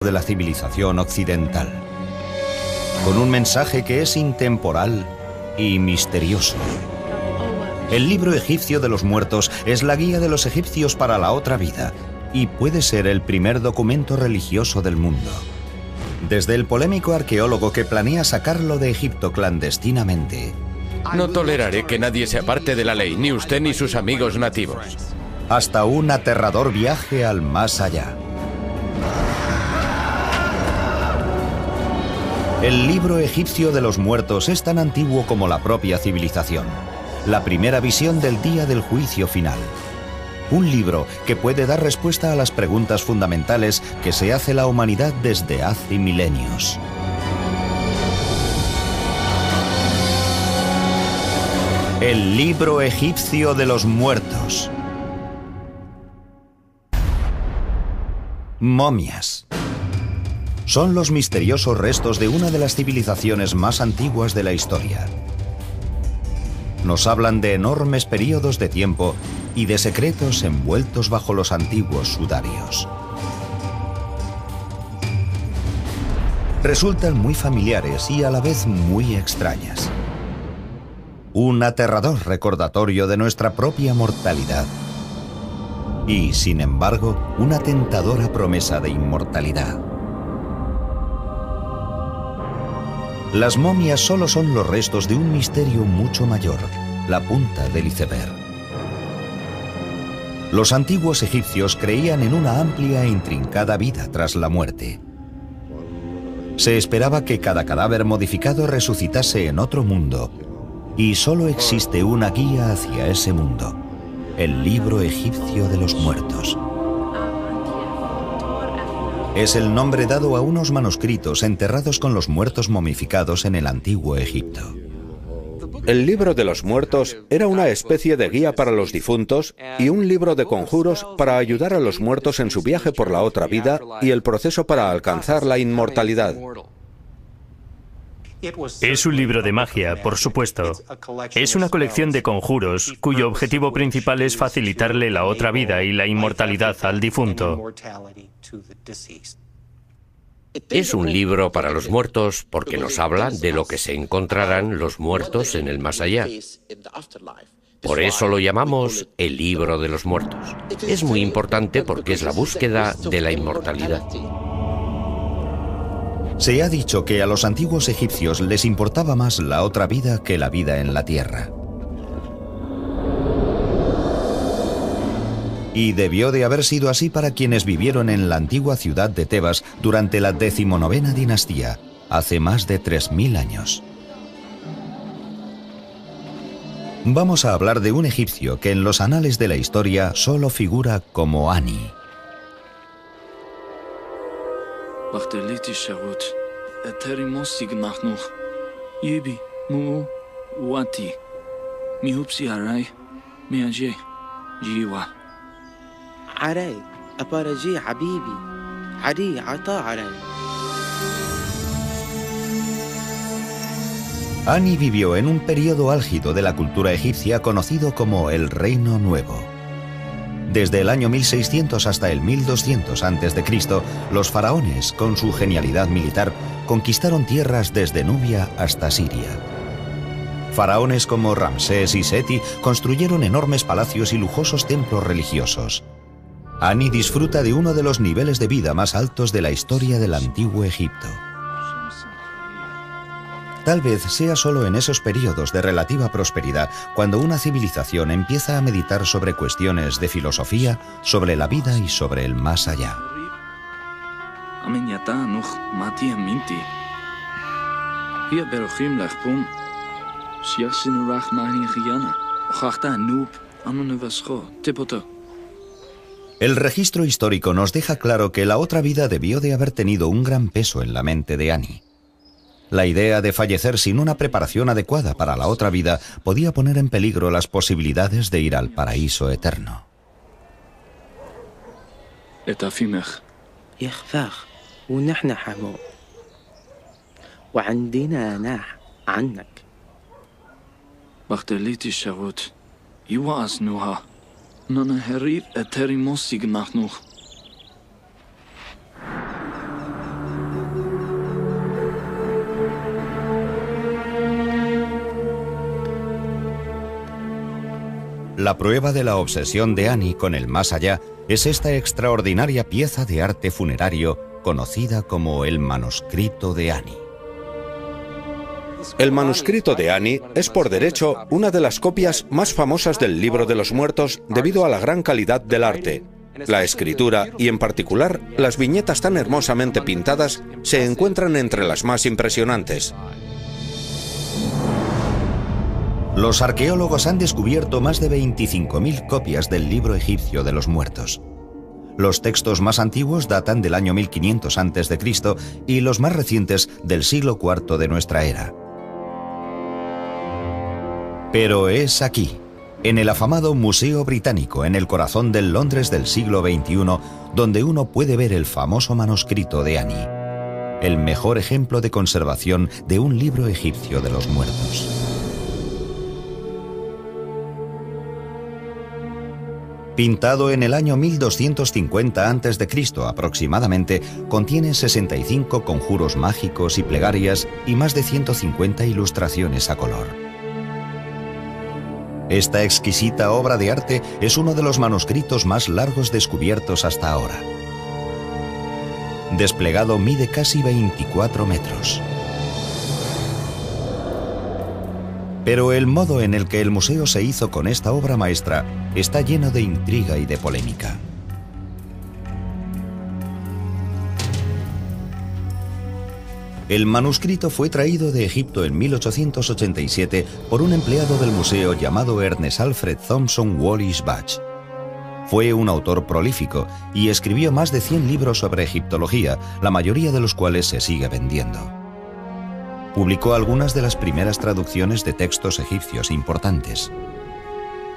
de la civilización occidental, con un mensaje que es intemporal y misterioso. El libro egipcio de los muertos es la guía de los egipcios para la otra vida y puede ser el primer documento religioso del mundo. Desde el polémico arqueólogo que planea sacarlo de Egipto clandestinamente, no toleraré que nadie se aparte de la ley, ni usted ni sus amigos nativos, hasta un aterrador viaje al más allá. El libro egipcio de los muertos es tan antiguo como la propia civilización. La primera visión del día del juicio final. Un libro que puede dar respuesta a las preguntas fundamentales que se hace la humanidad desde hace milenios. El libro egipcio de los muertos. Momias. Son los misteriosos restos de una de las civilizaciones más antiguas de la historia. Nos hablan de enormes periodos de tiempo y de secretos envueltos bajo los antiguos sudarios. Resultan muy familiares y a la vez muy extrañas. Un aterrador recordatorio de nuestra propia mortalidad. Y, sin embargo, una tentadora promesa de inmortalidad. Las momias solo son los restos de un misterio mucho mayor, la punta del iceberg. Los antiguos egipcios creían en una amplia e intrincada vida tras la muerte. Se esperaba que cada cadáver modificado resucitase en otro mundo, y solo existe una guía hacia ese mundo, el libro egipcio de los muertos. Es el nombre dado a unos manuscritos enterrados con los muertos momificados en el antiguo Egipto. El libro de los muertos era una especie de guía para los difuntos y un libro de conjuros para ayudar a los muertos en su viaje por la otra vida y el proceso para alcanzar la inmortalidad. Es un libro de magia, por supuesto. Es una colección de conjuros cuyo objetivo principal es facilitarle la otra vida y la inmortalidad al difunto. Es un libro para los muertos porque nos habla de lo que se encontrarán los muertos en el más allá. Por eso lo llamamos el libro de los muertos. Es muy importante porque es la búsqueda de la inmortalidad. Se ha dicho que a los antiguos egipcios les importaba más la otra vida que la vida en la tierra. Y debió de haber sido así para quienes vivieron en la antigua ciudad de Tebas durante la 19ª dinastía, hace más de 3000 años. Vamos a hablar de un egipcio que en los anales de la historia solo figura como Ani. Ani vivió en un periodo álgido de la cultura egipcia conocido como el Reino Nuevo. Desde el año 1600 hasta el 1200 a.C., los faraones, con su genialidad militar, conquistaron tierras desde Nubia hasta Siria. Faraones como Ramsés y Seti construyeron enormes palacios y lujosos templos religiosos. Ani disfruta de uno de los niveles de vida más altos de la historia del antiguo Egipto. Tal vez sea solo en esos periodos de relativa prosperidad cuando una civilización empieza a meditar sobre cuestiones de filosofía, sobre la vida y sobre el más allá. El registro histórico nos deja claro que la otra vida debió de haber tenido un gran peso en la mente de Ani. La idea de fallecer sin una preparación adecuada para la otra vida podía poner en peligro las posibilidades de ir al paraíso eterno. La prueba de la obsesión de Annie con el más allá es esta extraordinaria pieza de arte funerario conocida como el manuscrito de Annie. El manuscrito de Annie es por derecho una de las copias más famosas del Libro de los Muertos debido a la gran calidad del arte. La escritura y en particular las viñetas tan hermosamente pintadas se encuentran entre las más impresionantes. Los arqueólogos han descubierto más de 25.000 copias del libro egipcio de los muertos. Los textos más antiguos datan del año 1500 a.C. y los más recientes del siglo IV de nuestra era. Pero es aquí, en el afamado Museo Británico, en el corazón del Londres del siglo XXI, donde uno puede ver el famoso manuscrito de Annie, el mejor ejemplo de conservación de un libro egipcio de los muertos. Pintado en el año 1250 a.C. aproximadamente, contiene 65 conjuros mágicos y plegarias y más de 150 ilustraciones a color. Esta exquisita obra de arte es uno de los manuscritos más largos descubiertos hasta ahora. Desplegado mide casi 24 metros. Pero el modo en el que el museo se hizo con esta obra maestra está lleno de intriga y de polémica. El manuscrito fue traído de Egipto en 1887 por un empleado del museo llamado Ernest Alfred Thompson Wallis Budge. Fue un autor prolífico y escribió más de 100 libros sobre egiptología, la mayoría de los cuales se sigue vendiendo. Publicó algunas de las primeras traducciones de textos egipcios importantes.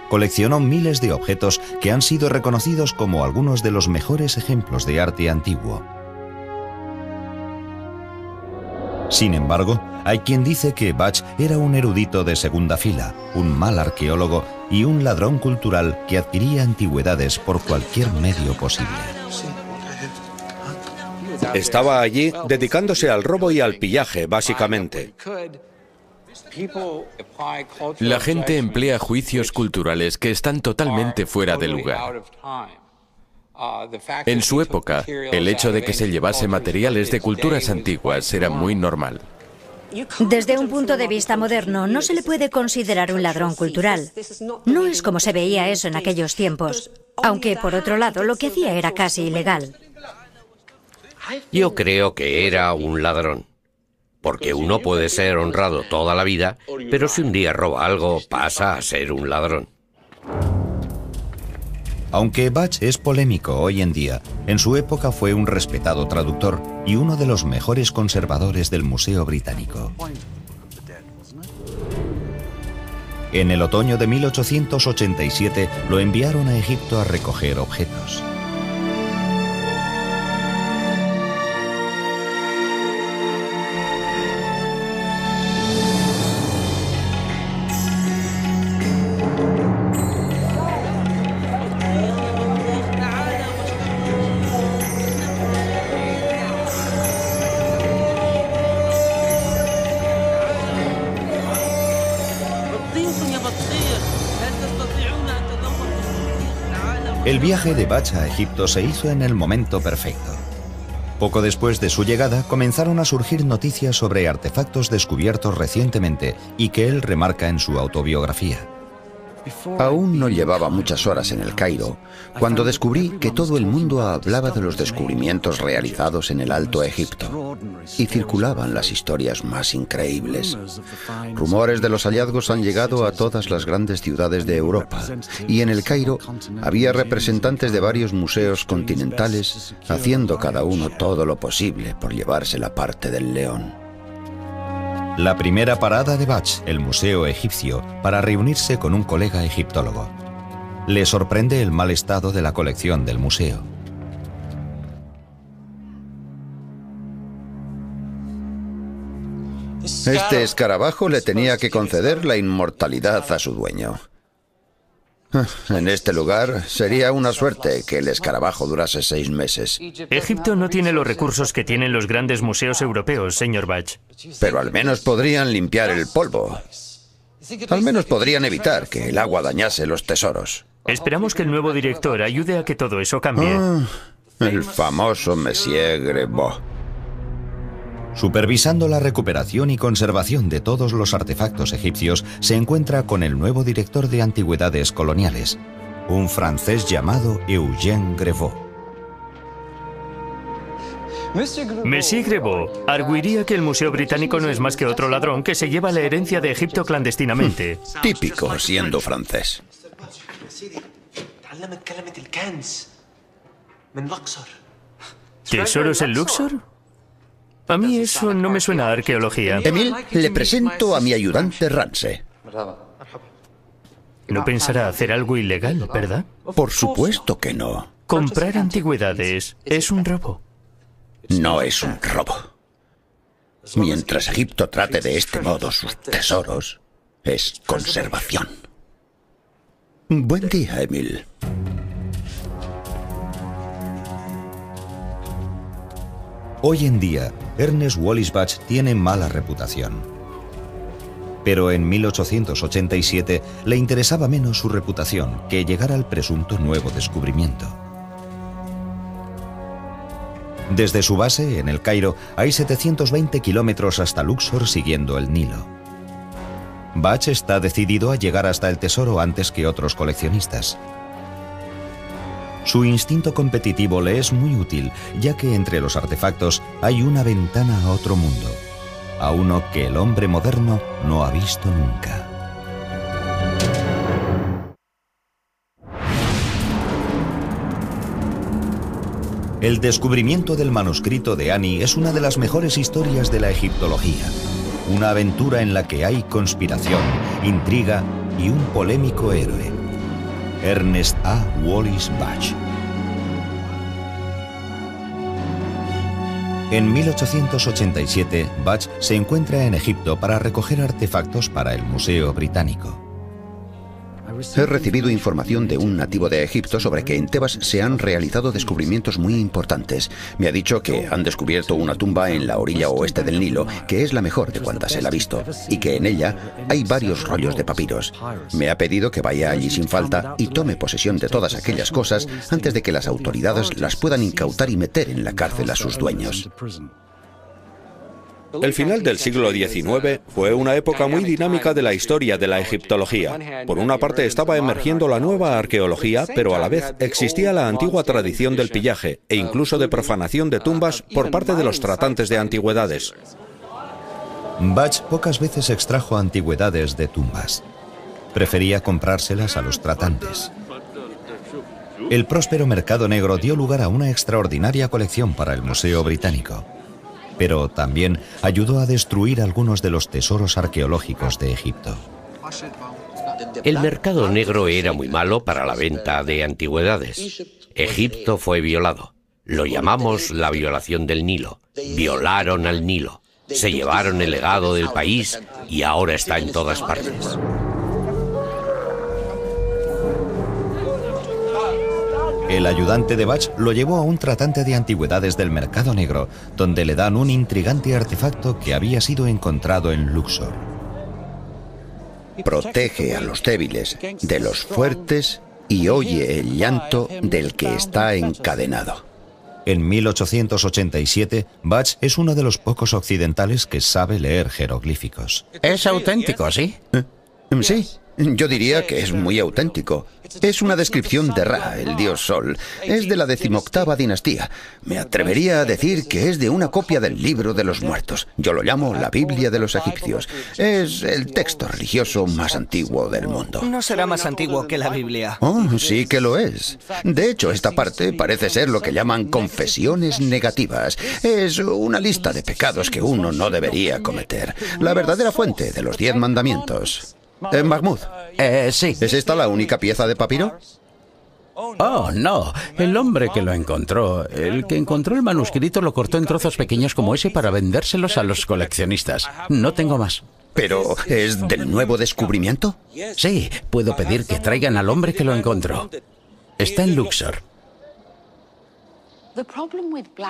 Coleccionó miles de objetos que han sido reconocidos como algunos de los mejores ejemplos de arte antiguo. Sin embargo, hay quien dice que Budge era un erudito de segunda fila, un mal arqueólogo y un ladrón cultural que adquiría antigüedades por cualquier medio posible. Estaba allí dedicándose al robo y al pillaje, básicamente. La gente emplea juicios culturales que están totalmente fuera de lugar. En su época, el hecho de que se llevase materiales de culturas antiguas era muy normal. Desde un punto de vista moderno, no se le puede considerar un ladrón cultural. No es como se veía eso en aquellos tiempos, aunque por otro lado lo que hacía era casi ilegal. Yo creo que era un ladrón, porque uno puede ser honrado toda la vida, pero si un día roba algo, pasa a ser un ladrón. Aunque Budge es polémico hoy en día, en su época fue un respetado traductor y uno de los mejores conservadores del Museo Británico. En el otoño de 1887 lo enviaron a Egipto a recoger objetos. El viaje de Budge a Egipto se hizo en el momento perfecto. Poco después de su llegada comenzaron a surgir noticias sobre artefactos descubiertos recientemente y que él remarca en su autobiografía. Aún no llevaba muchas horas en el Cairo cuando descubrí que todo el mundo hablaba de los descubrimientos realizados en el Alto Egipto y circulaban las historias más increíbles. Rumores de los hallazgos han llegado a todas las grandes ciudades de Europa y en el Cairo había representantes de varios museos continentales haciendo cada uno todo lo posible por llevarse la parte del león. La primera parada de Budge, el Museo Egipcio, para reunirse con un colega egiptólogo. Le sorprende el mal estado de la colección del museo. Este escarabajo le tenía que conceder la inmortalidad a su dueño. En este lugar sería una suerte que el escarabajo durase 6 meses. Egipto no tiene los recursos que tienen los grandes museos europeos, señor Budge. Pero al menos podrían limpiar el polvo. Al menos podrían evitar que el agua dañase los tesoros. Esperamos que el nuevo director ayude a que todo eso cambie. El famoso Monsieur Grevaux. Supervisando la recuperación y conservación de todos los artefactos egipcios, se encuentra con el nuevo director de antigüedades coloniales, un francés llamado Eugène Grevaux. Monsieur Grevaux arguiría que el Museo Británico no es más que otro ladrón que se lleva la herencia de Egipto clandestinamente. Típico siendo francés. ¿Tesoros en Luxor? A mí eso no me suena a arqueología. Emil, le presento a mi ayudante Ramsey. No pensará hacer algo ilegal, ¿verdad? Por supuesto que no. Comprar antigüedades es un robo. No es un robo. Mientras Egipto trate de este modo sus tesoros, es conservación. Buen día, Emil. Hoy en día, Ernest Wallis Budge tiene mala reputación. Pero en 1887 le interesaba menos su reputación que llegar al presunto nuevo descubrimiento. Desde su base, en el Cairo, hay 720 kilómetros hasta Luxor siguiendo el Nilo. Budge está decidido a llegar hasta el tesoro antes que otros coleccionistas. Su instinto competitivo le es muy útil, ya que entre los artefactos hay una ventana a otro mundo, a uno que el hombre moderno no ha visto nunca. El descubrimiento del manuscrito de Ani es una de las mejores historias de la egiptología. Una aventura en la que hay conspiración, intriga y un polémico héroe. Ernest A. Wallis Budge. En 1887, Budge se encuentra en Egipto para recoger artefactos para el Museo Británico. He recibido información de un nativo de Egipto sobre que en Tebas se han realizado descubrimientos muy importantes. Me ha dicho que han descubierto una tumba en la orilla oeste del Nilo, que es la mejor de cuantas él ha visto, y que en ella hay varios rollos de papiros. Me ha pedido que vaya allí sin falta y tome posesión de todas aquellas cosas antes de que las autoridades las puedan incautar y meter en la cárcel a sus dueños. El final del siglo XIX fue una época muy dinámica de la historia de la egiptología. Por una parte estaba emergiendo la nueva arqueología, pero a la vez existía la antigua tradición del pillaje e incluso de profanación de tumbas por parte de los tratantes de antigüedades. Budge pocas veces extrajo antigüedades de tumbas. Prefería comprárselas a los tratantes. El próspero mercado negro dio lugar a una extraordinaria colección para el Museo Británico, pero también ayudó a destruir algunos de los tesoros arqueológicos de Egipto. El mercado negro era muy malo para la venta de antigüedades. Egipto fue violado. Lo llamamos la violación del Nilo. Violaron al Nilo. Se llevaron el legado del país y ahora está en todas partes. El ayudante de Budge lo llevó a un tratante de antigüedades del mercado negro, donde le dan un intrigante artefacto que había sido encontrado en Luxor. Protege a los débiles de los fuertes y oye el llanto del que está encadenado. En 1887, Budge es uno de los pocos occidentales que sabe leer jeroglíficos. Es auténtico, ¿sí? Sí. Yo diría que es muy auténtico. Es una descripción de Ra, el dios Sol. Es de la 18ª dinastía. Me atrevería a decir que es de una copia del Libro de los Muertos. Yo lo llamo la Biblia de los egipcios. Es el texto religioso más antiguo del mundo. No será más antiguo que la Biblia. Oh, sí que lo es. De hecho, esta parte parece ser lo que llaman confesiones negativas. Es una lista de pecados que uno no debería cometer. La verdadera fuente de los 10 mandamientos. Mahmoud. Sí. ¿Es esta la única pieza de papiro? Oh, no. El hombre que lo encontró, el que encontró el manuscrito, lo cortó en trozos pequeños como ese para vendérselos a los coleccionistas. No tengo más. ¿Pero es del nuevo descubrimiento? Sí, puedo pedir que traigan al hombre que lo encontró. Está en Luxor.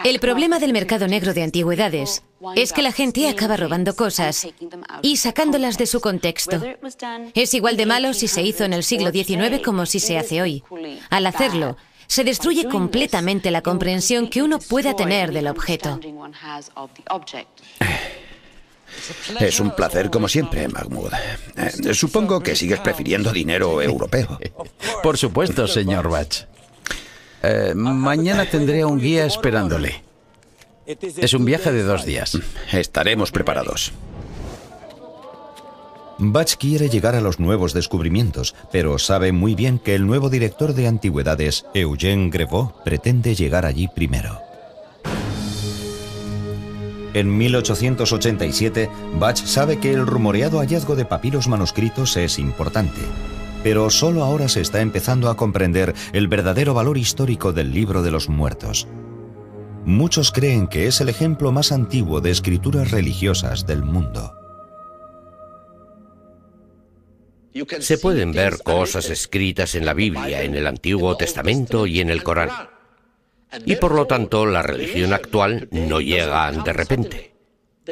El problema del mercado negro de antigüedades es que la gente acaba robando cosas y sacándolas de su contexto. Es igual de malo si se hizo en el siglo XIX como si se hace hoy. Al hacerlo, se destruye completamente la comprensión que uno pueda tener del objeto. Es un placer como siempre, Mahmoud. Supongo que sigues prefiriendo dinero europeo. Por supuesto, señor Bach. Mañana tendré a un guía esperándole. Es un viaje de 2 días. Estaremos preparados. Bach quiere llegar a los nuevos descubrimientos, pero sabe muy bien que el nuevo director de antigüedades, Eugène Grevaux, pretende llegar allí primero. En 1887, Bach sabe que el rumoreado hallazgo de papiros manuscritos es importante, pero solo ahora se está empezando a comprender el verdadero valor histórico del Libro de los Muertos. Muchos creen que es el ejemplo más antiguo de escrituras religiosas del mundo. Se pueden ver cosas escritas en la Biblia, en el Antiguo Testamento y en el Corán. Y por lo tanto, la religión actual no llega de repente.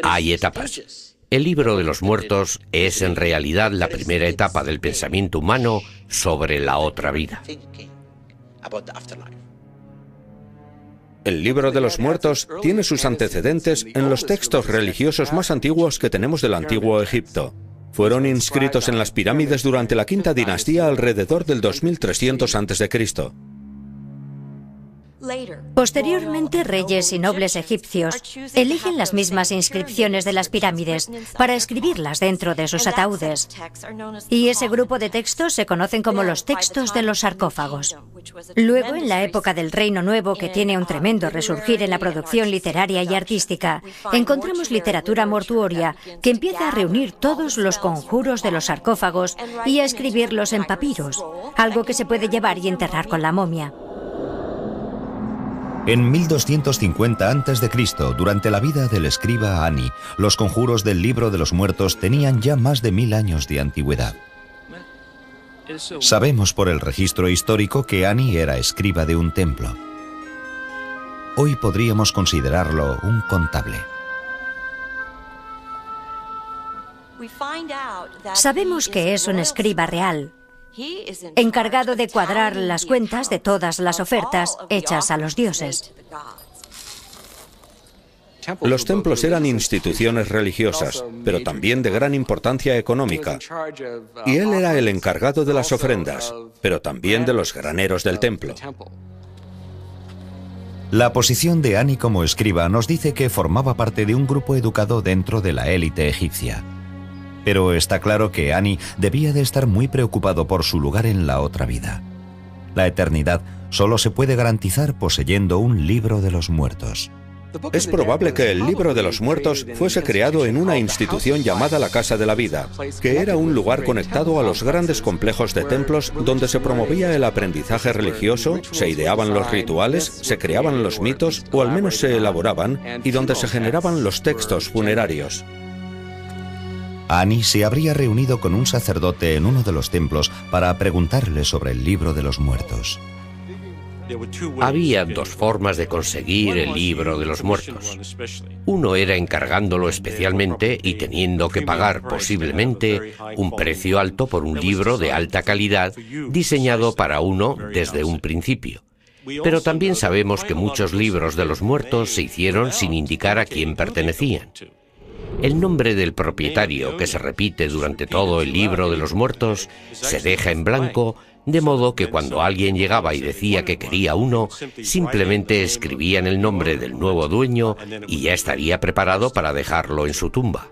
Hay etapas. El Libro de los Muertos es en realidad la primera etapa del pensamiento humano sobre la otra vida. El Libro de los Muertos tiene sus antecedentes en los textos religiosos más antiguos que tenemos del Antiguo Egipto. Fueron inscritos en las pirámides durante la Quinta Dinastía alrededor del 2300 a.C. Posteriormente, reyes y nobles egipcios eligen las mismas inscripciones de las pirámides para escribirlas dentro de sus ataúdes. Y ese grupo de textos se conocen como los textos de los sarcófagos. Luego, en la época del Reino Nuevo, que tiene un tremendo resurgir en la producción literaria y artística, encontramos literatura mortuoria que empieza a reunir todos los conjuros de los sarcófagos y a escribirlos en papiros, algo que se puede llevar y enterrar con la momia. En 1250 a.C., durante la vida del escriba Ani, los conjuros del Libro de los Muertos tenían ya más de 1000 años de antigüedad. Sabemos por el registro histórico que Ani era escriba de un templo. Hoy podríamos considerarlo un contable. Sabemos que es un escriba real, encargado de cuadrar las cuentas de todas las ofertas hechas a los dioses. Los templos eran instituciones religiosas, pero también de gran importancia económica. Y él era el encargado de las ofrendas, pero también de los graneros del templo. La posición de Ani como escriba nos dice que formaba parte de un grupo educado dentro de la élite egipcia. Pero está claro que Ani debía de estar muy preocupado por su lugar en la otra vida. La eternidad solo se puede garantizar poseyendo un Libro de los Muertos. Es probable que el Libro de los Muertos fuese creado en una institución llamada la Casa de la Vida, que era un lugar conectado a los grandes complejos de templos donde se promovía el aprendizaje religioso, se ideaban los rituales, se creaban los mitos, o al menos se elaboraban, y donde se generaban los textos funerarios. Ani se habría reunido con un sacerdote en uno de los templos para preguntarle sobre el Libro de los Muertos. Había 2 formas de conseguir el Libro de los Muertos. Uno era encargándolo especialmente y teniendo que pagar posiblemente un precio alto por un libro de alta calidad diseñado para uno desde un principio. Pero también sabemos que muchos libros de los muertos se hicieron sin indicar a quién pertenecían. El nombre del propietario, que se repite durante todo el Libro de los Muertos, se deja en blanco, de modo que cuando alguien llegaba y decía que quería uno, simplemente escribían el nombre del nuevo dueño y ya estaría preparado para dejarlo en su tumba.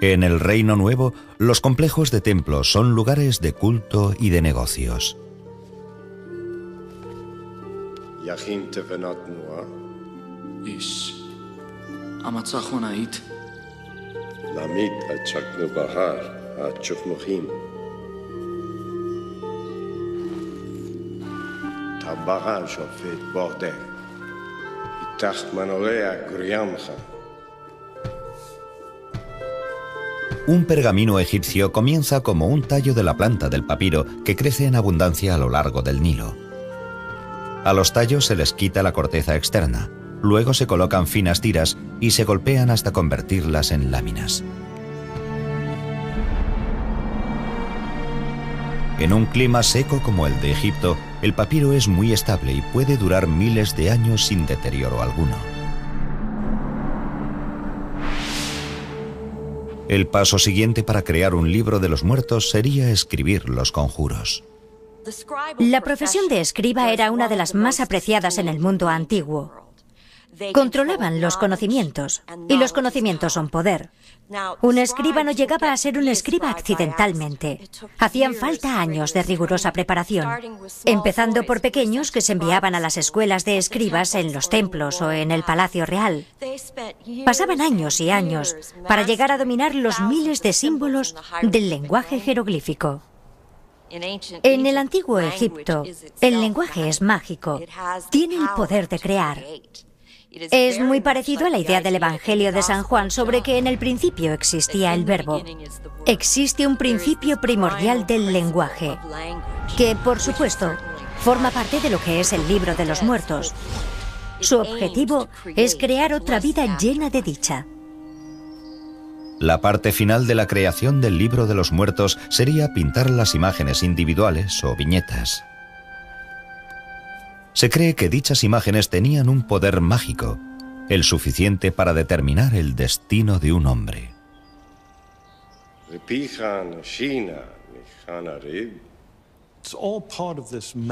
En el Reino Nuevo, los complejos de templos son lugares de culto y de negocios. Yachin tevenat noa. Ish. Amatzachonait. Lamit achaknu bahar achufmuchim. Tabara shofet bordel. Itach manorea griyamcha. Un pergamino egipcio comienza como un tallo de la planta del papiro que crece en abundancia a lo largo del Nilo. A los tallos se les quita la corteza externa, luego se colocan finas tiras y se golpean hasta convertirlas en láminas. En un clima seco como el de Egipto, el papiro es muy estable y puede durar miles de años sin deterioro alguno. El paso siguiente para crear un libro de los muertos sería escribir los conjuros. La profesión de escriba era una de las más apreciadas en el mundo antiguo. Controlaban los conocimientos, y los conocimientos son poder. Un escriba no llegaba a ser un escriba accidentalmente. Hacían falta años de rigurosa preparación, empezando por pequeños que se enviaban a las escuelas de escribas en los templos o en el Palacio Real. Pasaban años y años para llegar a dominar los miles de símbolos del lenguaje jeroglífico. En el antiguo Egipto, el lenguaje es mágico, tiene el poder de crear. Es muy parecido a la idea del Evangelio de San Juan sobre que en el principio existía el verbo. Existe un principio primordial del lenguaje, que, por supuesto, forma parte de lo que es el libro de los muertos. Su objetivo es crear otra vida llena de dicha. La parte final de la creación del libro de los muertos sería pintar las imágenes individuales o viñetas. Se cree que dichas imágenes tenían un poder mágico, el suficiente para determinar el destino de un hombre.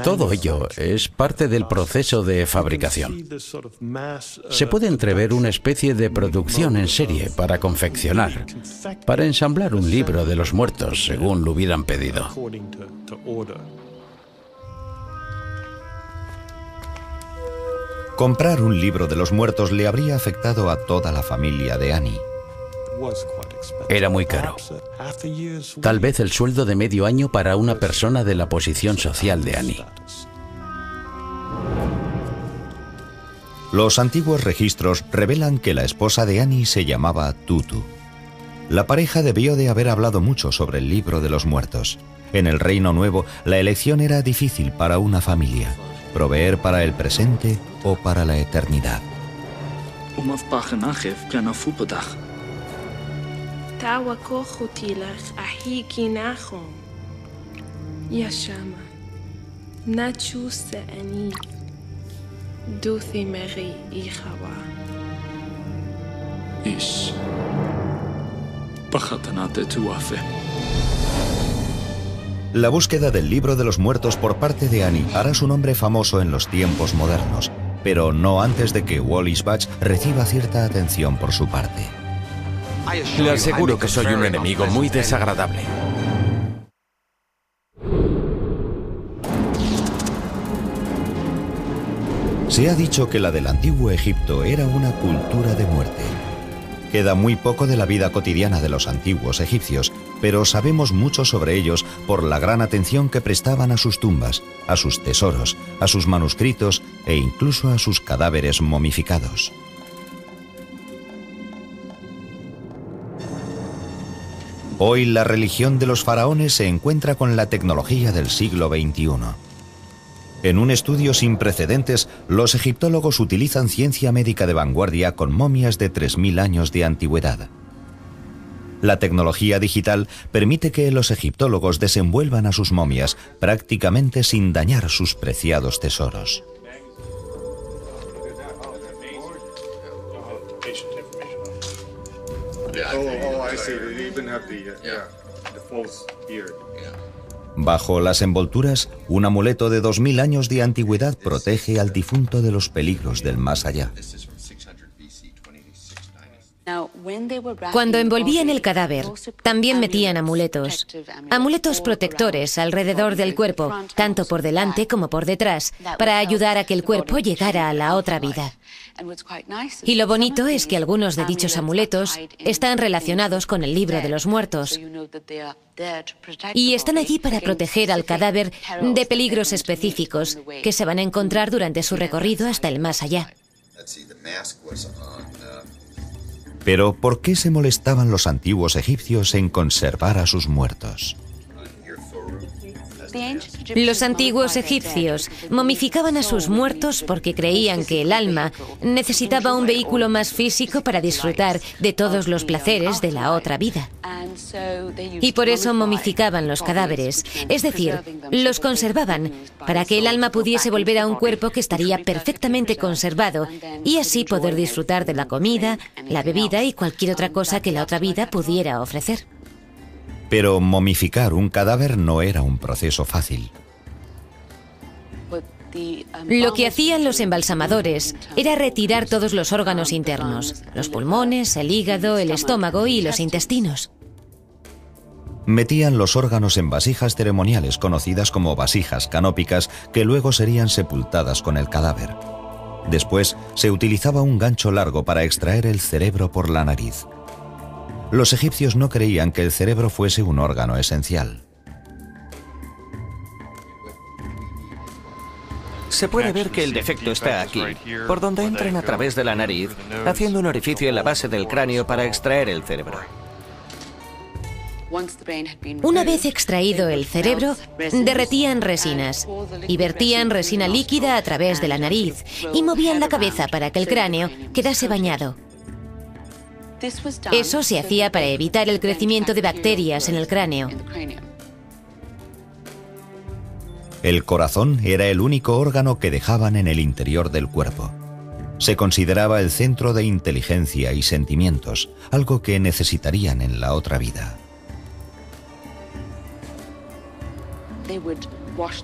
Todo ello es parte del proceso de fabricación. Se puede entrever una especie de producción en serie para confeccionar, para ensamblar un libro de los muertos según lo hubieran pedido. Comprar un libro de los muertos le habría afectado a toda la familia de Annie. Era muy caro. Tal vez el sueldo de medio año para una persona de la posición social de Annie. Los antiguos registros revelan que la esposa de Annie se llamaba Tutu. La pareja debió de haber hablado mucho sobre el libro de los muertos. En el Reino Nuevo, la elección era difícil para una familia: proveer para el presente o para la eternidad. La búsqueda del libro de los muertos por parte de Annie hará su nombre famoso en los tiempos modernos, pero no antes de que Wallis Budge reciba cierta atención por su parte. Le aseguro que soy un enemigo muy desagradable. Se ha dicho que la del antiguo Egipto era una cultura de muerte. Queda muy poco de la vida cotidiana de los antiguos egipcios, pero sabemos mucho sobre ellos por la gran atención que prestaban a sus tumbas, a sus tesoros, a sus manuscritos e incluso a sus cadáveres momificados. Hoy la religión de los faraones se encuentra con la tecnología del siglo XXI. En un estudio sin precedentes, los egiptólogos utilizan ciencia médica de vanguardia con momias de 3000 años de antigüedad. La tecnología digital permite que los egiptólogos desenvuelvan a sus momias prácticamente sin dañar sus preciados tesoros. Bajo las envolturas, un amuleto de 2000 años de antigüedad protege al difunto de los peligros del más allá. Cuando envolvían el cadáver, también metían amuletos. Amuletos protectores alrededor del cuerpo, tanto por delante como por detrás, para ayudar a que el cuerpo llegara a la otra vida. Y lo bonito es que algunos de dichos amuletos están relacionados con el libro de los muertos. Y están allí para proteger al cadáver de peligros específicos que se van a encontrar durante su recorrido hasta el más allá. Pero ¿por qué se molestaban los antiguos egipcios en conservar a sus muertos? Los antiguos egipcios momificaban a sus muertos porque creían que el alma necesitaba un vehículo más físico para disfrutar de todos los placeres de la otra vida. Y por eso momificaban los cadáveres, es decir, los conservaban para que el alma pudiese volver a un cuerpo que estaría perfectamente conservado y así poder disfrutar de la comida, la bebida y cualquier otra cosa que la otra vida pudiera ofrecer. Pero momificar un cadáver no era un proceso fácil. Lo que hacían los embalsamadores era retirar todos los órganos internos, los pulmones, el hígado, el estómago y los intestinos. Metían los órganos en vasijas ceremoniales conocidas como vasijas canópicas que luego serían sepultadas con el cadáver. Después se utilizaba un gancho largo para extraer el cerebro por la nariz. Los egipcios no creían que el cerebro fuese un órgano esencial. Se puede ver que el defecto está aquí, por donde entran a través de la nariz, haciendo un orificio en la base del cráneo para extraer el cerebro. Una vez extraído el cerebro, derretían resinas y vertían resina líquida a través de la nariz y movían la cabeza para que el cráneo quedase bañado. Eso se hacía para evitar el crecimiento de bacterias en el cráneo. El corazón era el único órgano que dejaban en el interior del cuerpo. Se consideraba el centro de inteligencia y sentimientos, algo que necesitarían en la otra vida.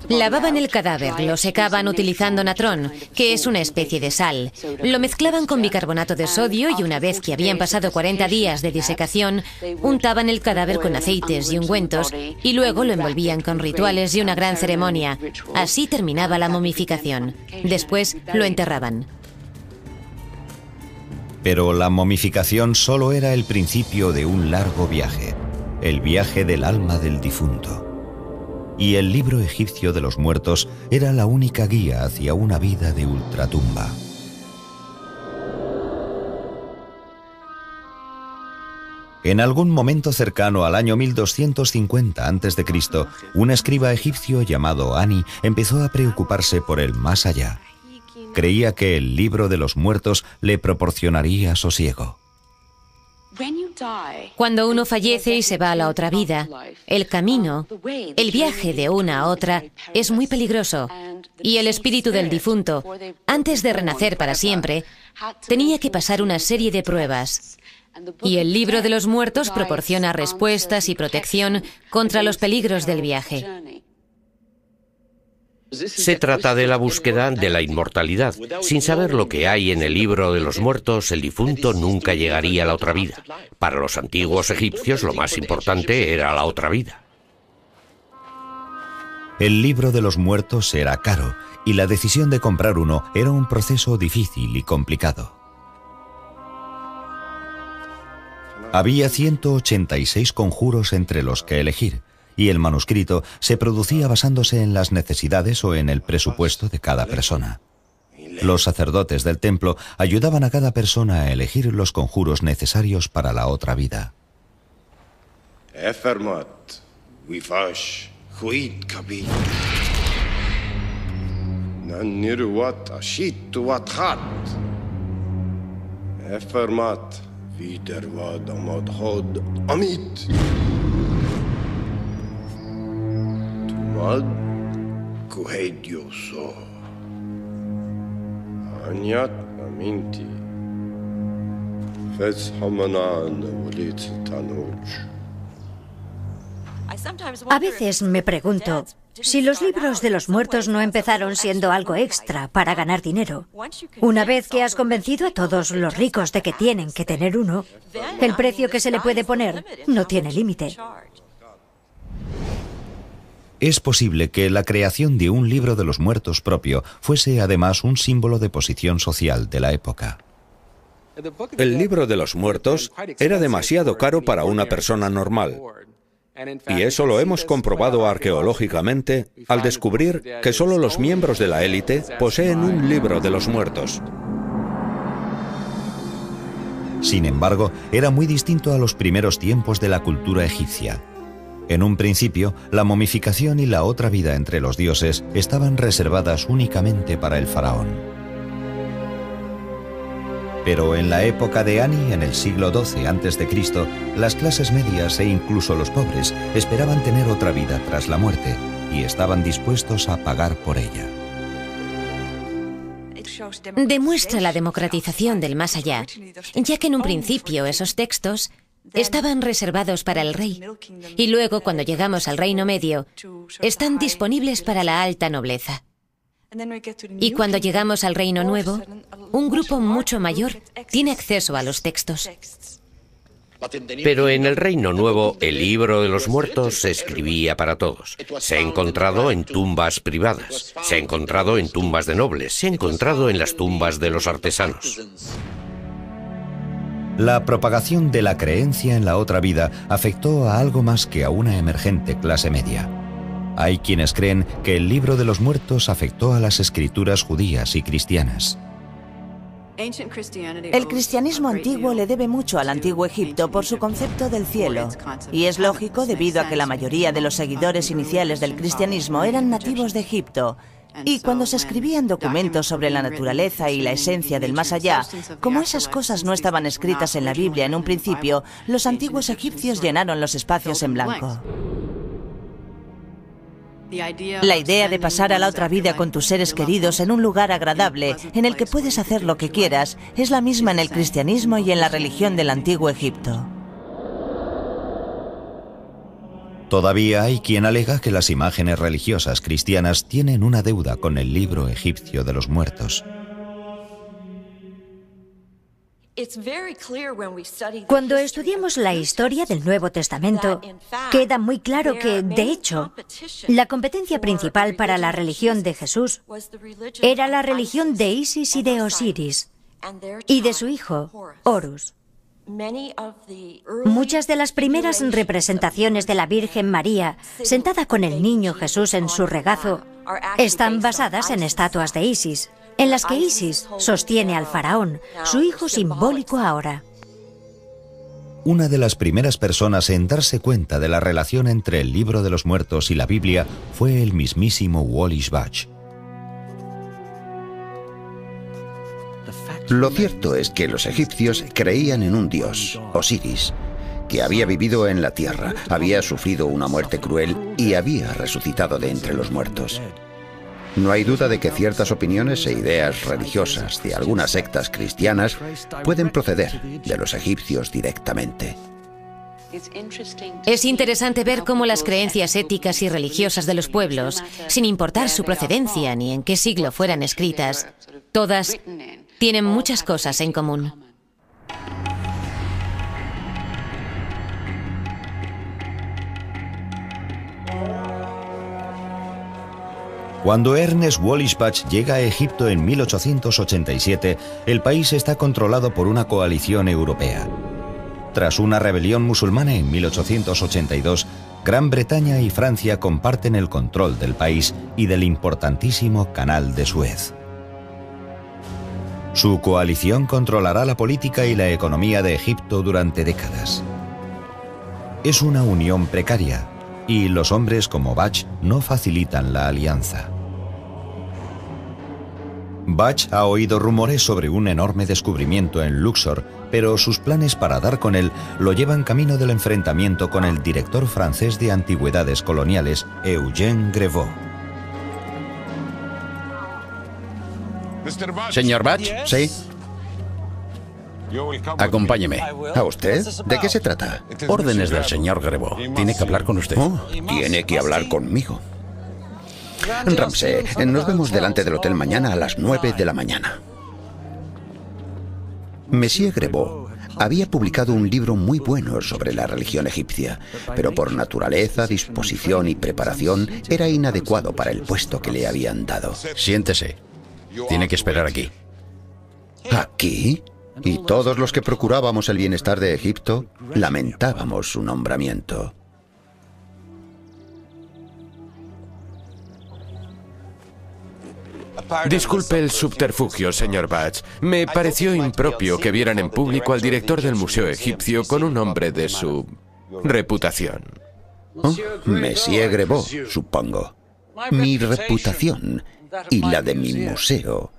Lavaban el cadáver, lo secaban utilizando natrón, que es una especie de sal. Lo mezclaban con bicarbonato de sodio y una vez que habían pasado 40 días de disecación, untaban el cadáver con aceites y ungüentos y luego lo envolvían con rituales y una gran ceremonia. Así terminaba la momificación. Después lo enterraban. Pero la momificación solo era el principio de un largo viaje, el viaje del alma del difunto. Y el libro egipcio de los muertos era la única guía hacia una vida de ultratumba. En algún momento cercano al año 1250 a.C., un escriba egipcio llamado Ani empezó a preocuparse por el más allá. Creía que el libro de los muertos le proporcionaría sosiego. Cuando uno fallece y se va a la otra vida, el camino, el viaje de una a otra, es muy peligroso. Y el espíritu del difunto, antes de renacer para siempre, tenía que pasar una serie de pruebas. Y el libro de los muertos proporciona respuestas y protección contra los peligros del viaje. Se trata de la búsqueda de la inmortalidad. Sin saber lo que hay en el libro de los muertos, el difunto nunca llegaría a la otra vida. Para los antiguos egipcios lo más importante era la otra vida. El libro de los muertos era caro y la decisión de comprar uno era un proceso difícil y complicado. Había 186 conjuros entre los que elegir, y el manuscrito se producía basándose en las necesidades o en el presupuesto de cada persona. Los sacerdotes del templo ayudaban a cada persona a elegir los conjuros necesarios para la otra vida. A veces me pregunto si los libros de los muertos no empezaron siendo algo extra para ganar dinero. Una vez que has convencido a todos los ricos de que tienen que tener uno, el precio que se le puede poner no tiene límite. Es posible que la creación de un libro de los muertos propio fuese además un símbolo de posición social de la época. El libro de los muertos era demasiado caro para una persona normal. Y eso lo hemos comprobado arqueológicamente al descubrir que solo los miembros de la élite poseen un libro de los muertos. Sin embargo, era muy distinto a los primeros tiempos de la cultura egipcia. En un principio, la momificación y la otra vida entre los dioses estaban reservadas únicamente para el faraón. Pero en la época de Ani, en el siglo XII a.C., las clases medias e incluso los pobres esperaban tener otra vida tras la muerte y estaban dispuestos a pagar por ella. Demuestra la democratización del más allá, ya que en un principio esos textos estaban reservados para el rey, y luego, cuando llegamos al Reino Medio, están disponibles para la alta nobleza. Y cuando llegamos al Reino Nuevo, un grupo mucho mayor tiene acceso a los textos. Pero en el Reino Nuevo, el libro de los muertos se escribía para todos. Se ha encontrado en tumbas privadas, se ha encontrado en tumbas de nobles, se ha encontrado en las tumbas de los artesanos. La propagación de la creencia en la otra vida afectó a algo más que a una emergente clase media. Hay quienes creen que el libro de los muertos afectó a las escrituras judías y cristianas. El cristianismo antiguo le debe mucho al antiguo Egipto por su concepto del cielo, y es lógico debido a que la mayoría de los seguidores iniciales del cristianismo eran nativos de Egipto, y cuando se escribían documentos sobre la naturaleza y la esencia del más allá, como esas cosas no estaban escritas en la Biblia en un principio, los antiguos egipcios llenaron los espacios en blanco. La idea de pasar a la otra vida con tus seres queridos en un lugar agradable, en el que puedes hacer lo que quieras, es la misma en el cristianismo y en la religión del antiguo Egipto. Todavía hay quien alega que las imágenes religiosas cristianas tienen una deuda con el libro egipcio de los muertos. Cuando estudiamos la historia del Nuevo Testamento, queda muy claro que, de hecho, la competencia principal para la religión de Jesús era la religión de Isis y de Osiris, y de su hijo, Horus. Muchas de las primeras representaciones de la Virgen María, sentada con el niño Jesús en su regazo, están basadas en estatuas de Isis, en las que Isis sostiene al faraón, su hijo simbólico ahora. Una de las primeras personas en darse cuenta de la relación entre el libro de los muertos y la Biblia fue el mismísimo Wallis Budge. Lo cierto es que los egipcios creían en un dios, Osiris, que había vivido en la tierra, había sufrido una muerte cruel y había resucitado de entre los muertos. No hay duda de que ciertas opiniones e ideas religiosas de algunas sectas cristianas pueden proceder de los egipcios directamente. Es interesante ver cómo las creencias éticas y religiosas de los pueblos, sin importar su procedencia ni en qué siglo fueran escritas, todas tienen muchas cosas en común. Cuando Ernest Wallis Budge llega a Egipto en 1887, el país está controlado por una coalición europea. Tras una rebelión musulmana en 1882, Gran Bretaña y Francia comparten el control del país y del importantísimo Canal de Suez. Su coalición controlará la política y la economía de Egipto durante décadas. Es una unión precaria, y los hombres como Budge no facilitan la alianza. Budge ha oído rumores sobre un enorme descubrimiento en Luxor, pero sus planes para dar con él lo llevan camino del enfrentamiento con el director francés de antigüedades coloniales, Eugène Grevaux. Señor Budge. ¿Sí? Acompáñeme. ¿A usted? ¿De qué se trata? Órdenes del señor Grevaux. Tiene que hablar con usted. Oh, tiene que hablar conmigo. Ramsey, nos vemos delante del hotel mañana a las 9 de la mañana. Monsieur Grevaux había publicado un libro muy bueno sobre la religión egipcia, pero por naturaleza, disposición y preparación era inadecuado para el puesto que le habían dado. Siéntese. Tiene que esperar aquí. ¿Aquí? Y todos los que procurábamos el bienestar de Egipto lamentábamos su nombramiento. Disculpe el subterfugio, señor Bach. Me pareció impropio que vieran en público al director del Museo Egipcio con un hombre de su reputación. Oh, Monsieur Grebot, supongo. Mi reputación y la de mi museo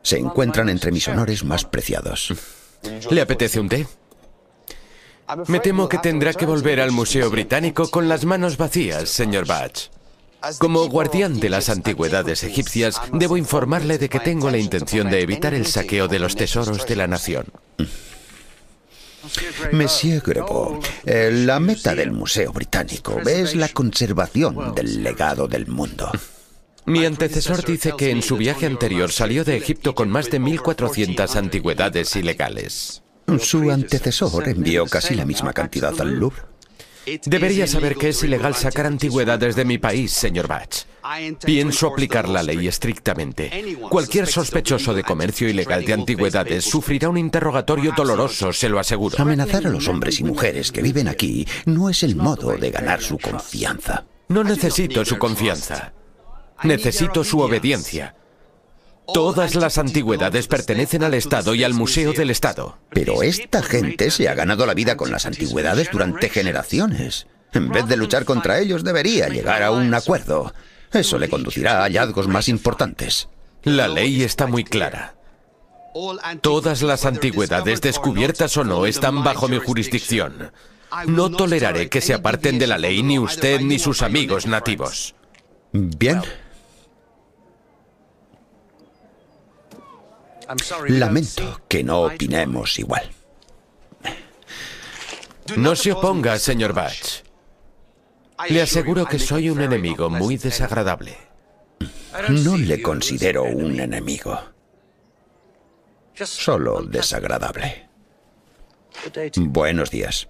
se encuentran entre mis honores más preciados. ¿Le apetece un té? Me temo que tendrá que volver al Museo Británico con las manos vacías, señor Bach. Como guardián de las antigüedades egipcias, debo informarle de que tengo la intención de evitar el saqueo de los tesoros de la nación. Monsieur Grebot, la meta del Museo Británico es la conservación del legado del mundo. Mi antecesor dice que en su viaje anterior salió de Egipto con más de 1.400 antigüedades ilegales. Su antecesor envió casi la misma cantidad al Louvre. Debería saber que es ilegal sacar antigüedades de mi país, señor Bach. Pienso aplicar la ley estrictamente. Cualquier sospechoso de comercio ilegal de antigüedades sufrirá un interrogatorio doloroso, se lo aseguro. Amenazar a los hombres y mujeres que viven aquí no es el modo de ganar su confianza. No necesito su confianza. Necesito su obediencia. Todas las antigüedades pertenecen al Estado y al Museo del Estado. Pero esta gente se ha ganado la vida con las antigüedades durante generaciones. En vez de luchar contra ellos, debería llegar a un acuerdo. Eso le conducirá a hallazgos más importantes. La ley está muy clara. Todas las antigüedades, descubiertas o no, están bajo mi jurisdicción. No toleraré que se aparten de la ley ni usted ni sus amigos nativos. Bien. Lamento que no opinemos igual. No se oponga, señor Bach. Le aseguro que soy un enemigo muy desagradable. No le considero un enemigo. Solo desagradable. Buenos días.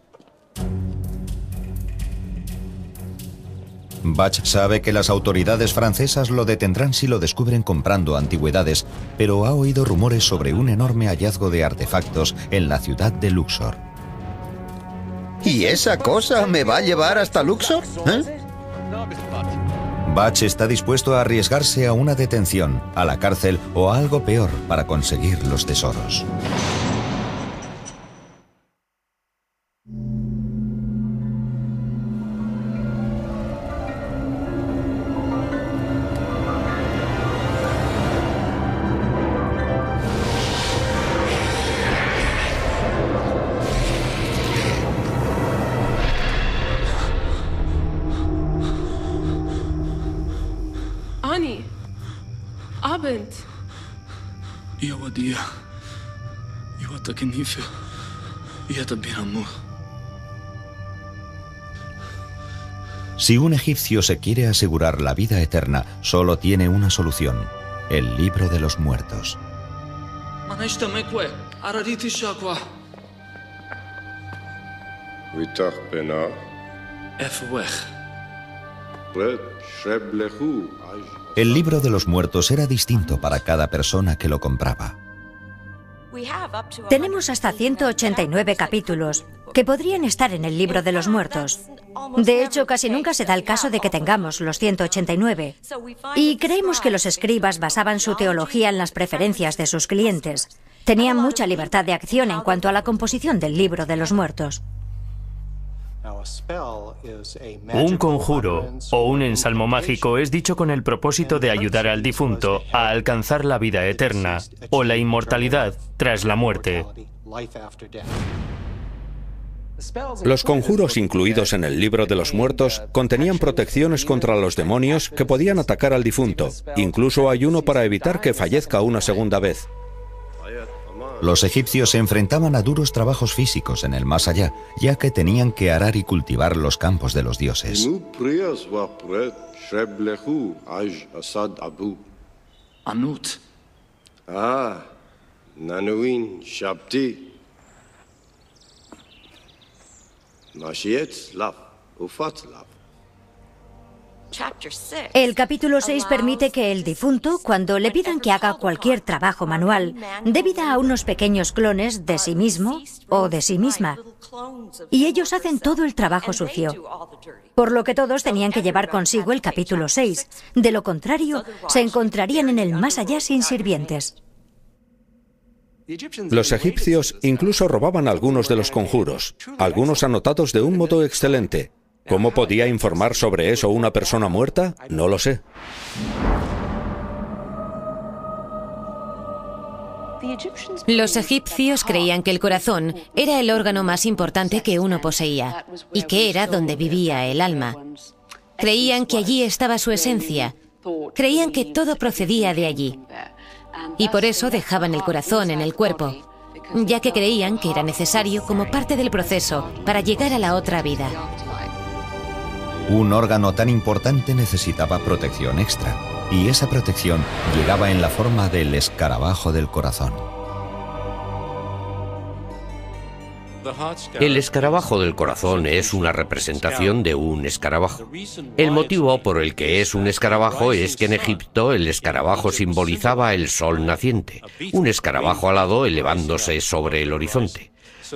Bach sabe que las autoridades francesas lo detendrán si lo descubren comprando antigüedades, pero ha oído rumores sobre un enorme hallazgo de artefactos en la ciudad de Luxor. ¿Y esa cosa me va a llevar hasta Luxor? Bach está dispuesto a arriesgarse a una detención, a la cárcel o a algo peor para conseguir los tesoros. Si un egipcio se quiere asegurar la vida eterna, solo tiene una solución: el libro de los muertos. El libro de los muertos era distinto para cada persona que lo compraba. Tenemos hasta 189 capítulos que podrían estar en el libro de los muertos. De hecho, casi nunca se da el caso de que tengamos los 189. Y creemos que los escribas basaban su teología en las preferencias de sus clientes. Tenían mucha libertad de acción en cuanto a la composición del libro de los muertos. Un conjuro o un ensalmo mágico es dicho con el propósito de ayudar al difunto a alcanzar la vida eterna o la inmortalidad tras la muerte. Los conjuros incluidos en el libro de los muertos contenían protecciones contra los demonios que podían atacar al difunto. Incluso hay uno para evitar que fallezca una segunda vez. Los egipcios se enfrentaban a duros trabajos físicos en el más allá, ya que tenían que arar y cultivar los campos de los dioses. El capítulo 6 permite que el difunto, cuando le pidan que haga cualquier trabajo manual, dé vida a unos pequeños clones de sí mismo o de sí misma. Y ellos hacen todo el trabajo sucio. Por lo que todos tenían que llevar consigo el capítulo 6. De lo contrario, se encontrarían en el más allá sin sirvientes. Los egipcios incluso robaban algunos de los conjuros, algunos anotados de un modo excelente. ¿Cómo podía informar sobre eso una persona muerta? No lo sé. Los egipcios creían que el corazón era el órgano más importante que uno poseía y que era donde vivía el alma. Creían que allí estaba su esencia. Creían que todo procedía de allí. Y por eso dejaban el corazón en el cuerpo, ya que creían que era necesario como parte del proceso para llegar a la otra vida. Un órgano tan importante necesitaba protección extra, y esa protección llegaba en la forma del escarabajo del corazón. El escarabajo del corazón es una representación de un escarabajo. El motivo por el que es un escarabajo es que en Egipto el escarabajo simbolizaba el sol naciente, un escarabajo alado elevándose sobre el horizonte,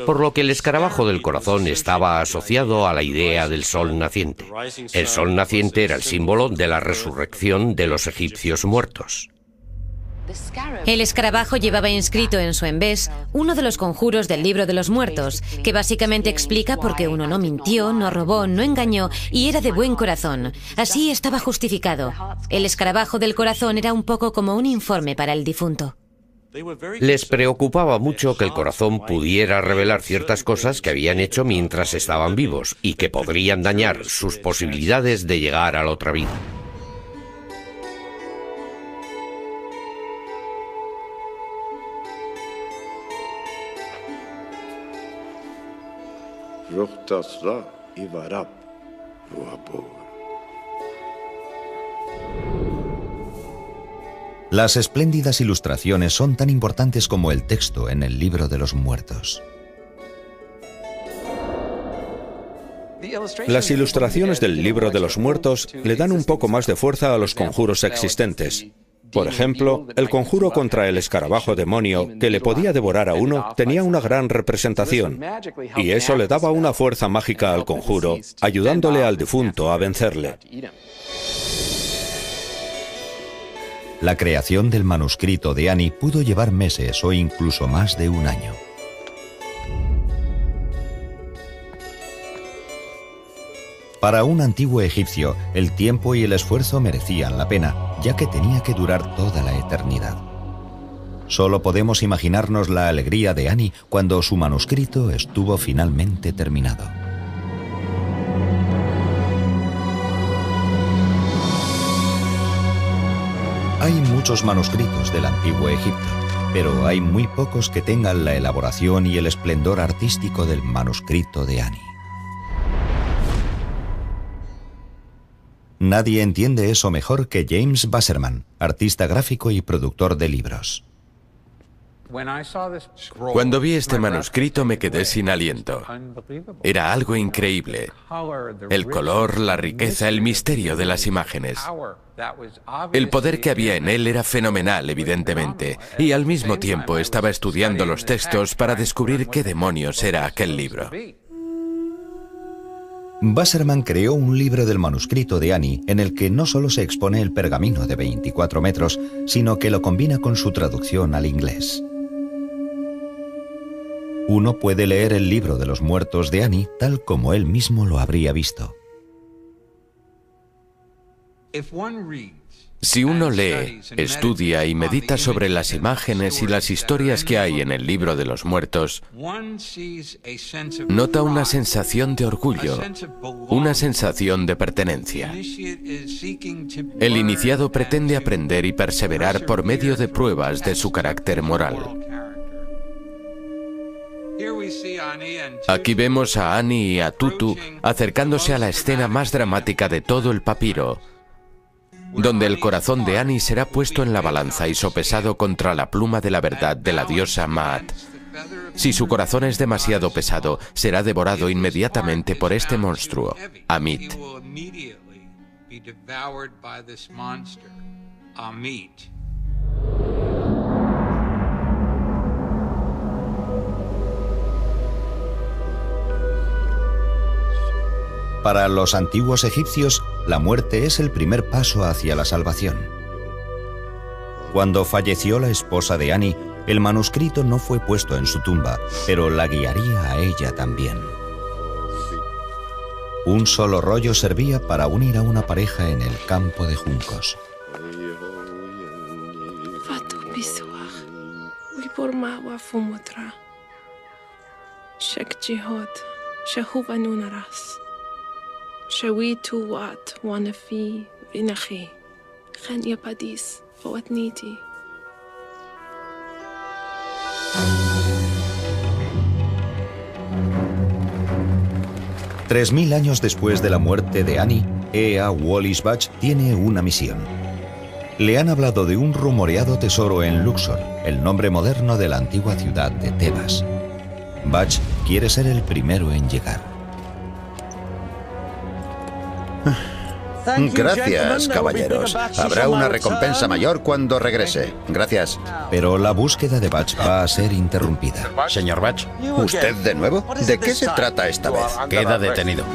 por lo que el escarabajo del corazón estaba asociado a la idea del sol naciente. El sol naciente era el símbolo de la resurrección de los egipcios muertos. El escarabajo llevaba inscrito en su embés uno de los conjuros del libro de los muertos, que básicamente explica por qué uno no mintió, no robó, no engañó y era de buen corazón. Así estaba justificado. El escarabajo del corazón era un poco como un informe para el difunto. Les preocupaba mucho que el corazón pudiera revelar ciertas cosas que habían hecho mientras estaban vivos y que podrían dañar sus posibilidades de llegar a la otra vida. Las espléndidas ilustraciones son tan importantes como el texto en el libro de los muertos. Las ilustraciones del libro de los muertos le dan un poco más de fuerza a los conjuros existentes. Por ejemplo, el conjuro contra el escarabajo demonio que le podía devorar a uno tenía una gran representación, y eso le daba una fuerza mágica al conjuro, ayudándole al difunto a vencerle. La creación del manuscrito de Ani pudo llevar meses o incluso más de un año. Para un antiguo egipcio, el tiempo y el esfuerzo merecían la pena, ya que tenía que durar toda la eternidad. Solo podemos imaginarnos la alegría de Ani cuando su manuscrito estuvo finalmente terminado. Hay muchos manuscritos del antiguo Egipto, pero hay muy pocos que tengan la elaboración y el esplendor artístico del manuscrito de Ani. Nadie entiende eso mejor que James Wasserman, artista gráfico y productor de libros. Cuando vi este manuscrito me quedé sin aliento. Era algo increíble. El color, la riqueza, el misterio de las imágenes. El poder que había en él era fenomenal, evidentemente, y al mismo tiempo estaba estudiando los textos para descubrir qué demonios era aquel libro. Wasserman creó un libro del manuscrito de Ani en el que no solo se expone el pergamino de 24 metros, sino que lo combina con su traducción al inglés. Uno puede leer el libro de los muertos de Ani tal como él mismo lo habría visto. Si uno lee, estudia y medita sobre las imágenes y las historias que hay en el libro de los muertos, nota una sensación de orgullo, una sensación de pertenencia. El iniciado pretende aprender y perseverar por medio de pruebas de su carácter moral. Aquí vemos a Ani y a Tutu acercándose a la escena más dramática de todo el papiro, donde el corazón de Ani será puesto en la balanza y sopesado contra la pluma de la verdad de la diosa Maat. Si su corazón es demasiado pesado, será devorado inmediatamente por este monstruo, Amit. be devoured by this monster, Amit. Para los antiguos egipcios, la muerte es el primer paso hacia la salvación. Cuando falleció la esposa de Ani, el manuscrito no fue puesto en su tumba, pero la guiaría a ella también. Un solo rollo servía para unir a una pareja en el campo de juncos. Tres 3000 años después de la muerte de Ani, Ea Wallis Budge tiene una misión. Le han hablado de un rumoreado tesoro en Luxor, el nombre moderno de la antigua ciudad de Tebas. Budge quiere ser el primero en llegar. Gracias, caballeros. Habrá una recompensa mayor cuando regrese. Gracias. Pero la búsqueda de Budge va a ser interrumpida. Señor Budge. ¿Usted de nuevo? ¿De qué se trata esta vez? Queda detenido.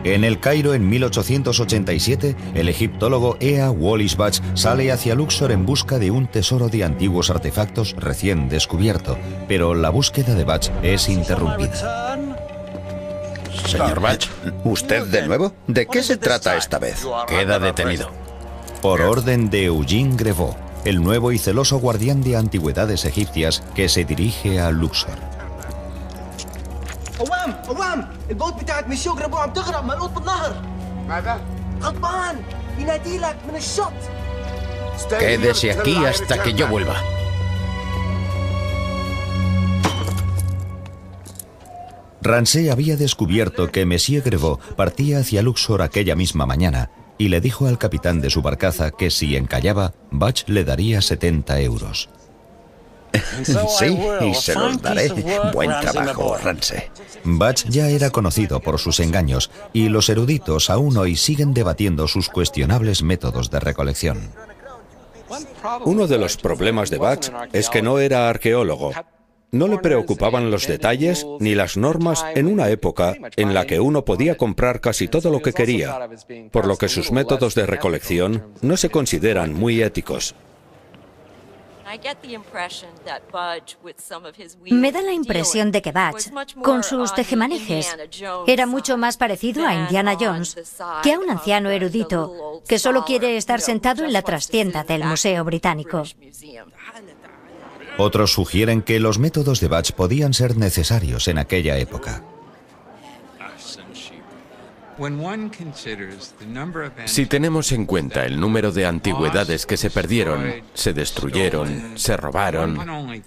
En el Cairo, en 1887, el egiptólogo Ea Wallis Budge sale hacia Luxor en busca de un tesoro de antiguos artefactos recién descubierto, pero la búsqueda de Budge es interrumpida. Señor Budge. ¿Usted de nuevo? ¿De qué se trata esta vez? Queda detenido. Por orden de Eugene Grevaux, el nuevo y celoso guardián de antigüedades egipcias que se dirige a Luxor. قوام البوت بتاعت مسيو جرابو عم تغرق ملقوط بالنهر ماذا؟ غضبان ينادي لك من الشط. Quédese aquí hasta que yo vuelva. Ramsay había descubierto que Monsieur Grevaux partía hacia Luxor aquella misma mañana y le dijo al capitán de su barcaza que si encallaba, Budge le daría 70 euros. Sí, y se los daré. Buen trabajo, Ramsay. Budge ya era conocido por sus engaños y los eruditos aún hoy siguen debatiendo sus cuestionables métodos de recolección. Uno de los problemas de Budge es que no era arqueólogo. No le preocupaban los detalles ni las normas en una época en la que uno podía comprar casi todo lo que quería, por lo que sus métodos de recolección no se consideran muy éticos. Me da la impresión de que Budge, con sus tejemanejes, era mucho más parecido a Indiana Jones que a un anciano erudito que solo quiere estar sentado en la trastienda del Museo Británico. Otros sugieren que los métodos de Budge podían ser necesarios en aquella época. Si tenemos en cuenta el número de antigüedades que se perdieron, se destruyeron, se robaron,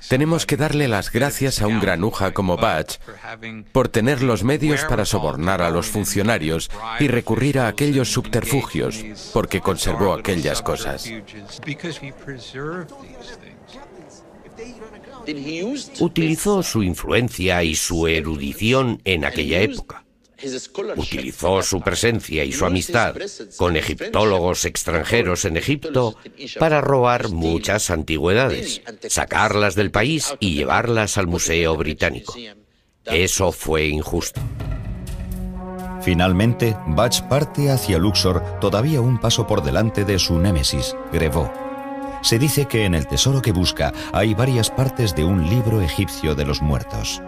tenemos que darle las gracias a un granuja como Budge por tener los medios para sobornar a los funcionarios y recurrir a aquellos subterfugios, porque conservó aquellas cosas. Utilizó su influencia y su erudición en aquella época. Utilizó su presencia y su amistad con egiptólogos extranjeros en Egipto para robar muchas antigüedades, sacarlas del país y llevarlas al Museo Británico. Eso fue injusto. Finalmente, Budge parte hacia Luxor, todavía un paso por delante de su némesis, Grevaux. Se dice que en el tesoro que busca hay varias partes de un libro egipcio de los muertos.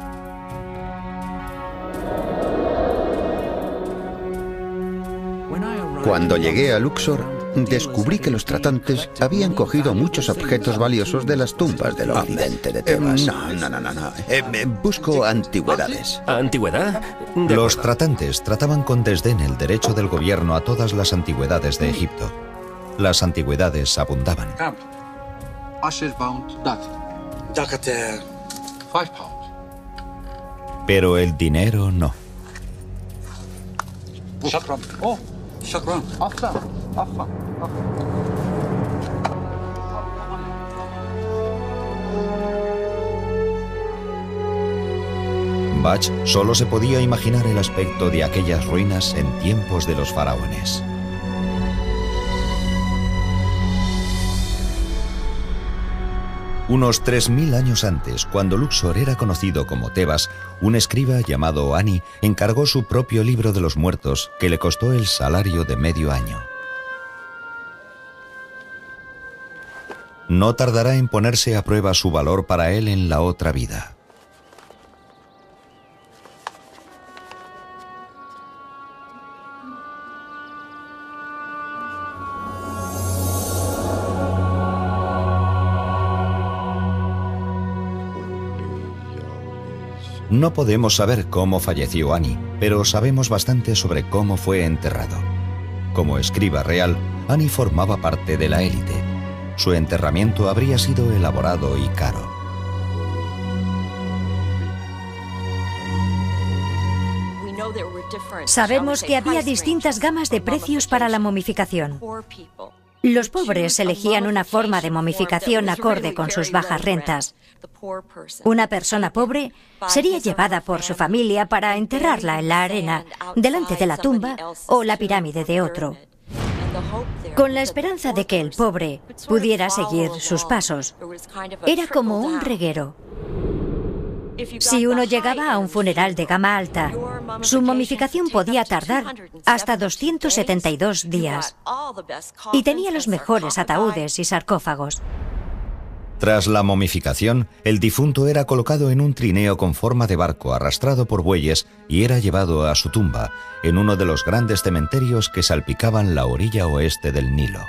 Cuando llegué a Luxor, descubrí que los tratantes habían cogido muchos objetos valiosos de las tumbas del occidente de Tebas. No. Busco antigüedades. ¿Antigüedad? Los tratantes trataban con desdén el derecho del gobierno a todas las antigüedades de Egipto. Las antigüedades abundaban. Pero el dinero no. Bach solo se podía imaginar el aspecto de aquellas ruinas en tiempos de los faraones. Unos 3000 años antes, cuando Luxor era conocido como Tebas, un escriba llamado Ani encargó su propio libro de los muertos, que le costó el salario de medio año. No tardará en ponerse a prueba su valor para él en la otra vida. No podemos saber cómo falleció Ani, pero sabemos bastante sobre cómo fue enterrado. Como escriba real, Ani formaba parte de la élite. Su enterramiento habría sido elaborado y caro. Sabemos que había distintas gamas de precios para la momificación. Los pobres elegían una forma de momificación acorde con sus bajas rentas. Una persona pobre sería llevada por su familia para enterrarla en la arena, delante de la tumba o la pirámide de otro, con la esperanza de que el pobre pudiera seguir sus pasos. Era como un reguero. Si uno llegaba a un funeral de gama alta, su momificación podía tardar hasta 272 días y tenía los mejores ataúdes y sarcófagos. Tras la momificación, el difunto era colocado en un trineo con forma de barco arrastrado por bueyes y era llevado a su tumba, en uno de los grandes cementerios que salpicaban la orilla oeste del Nilo.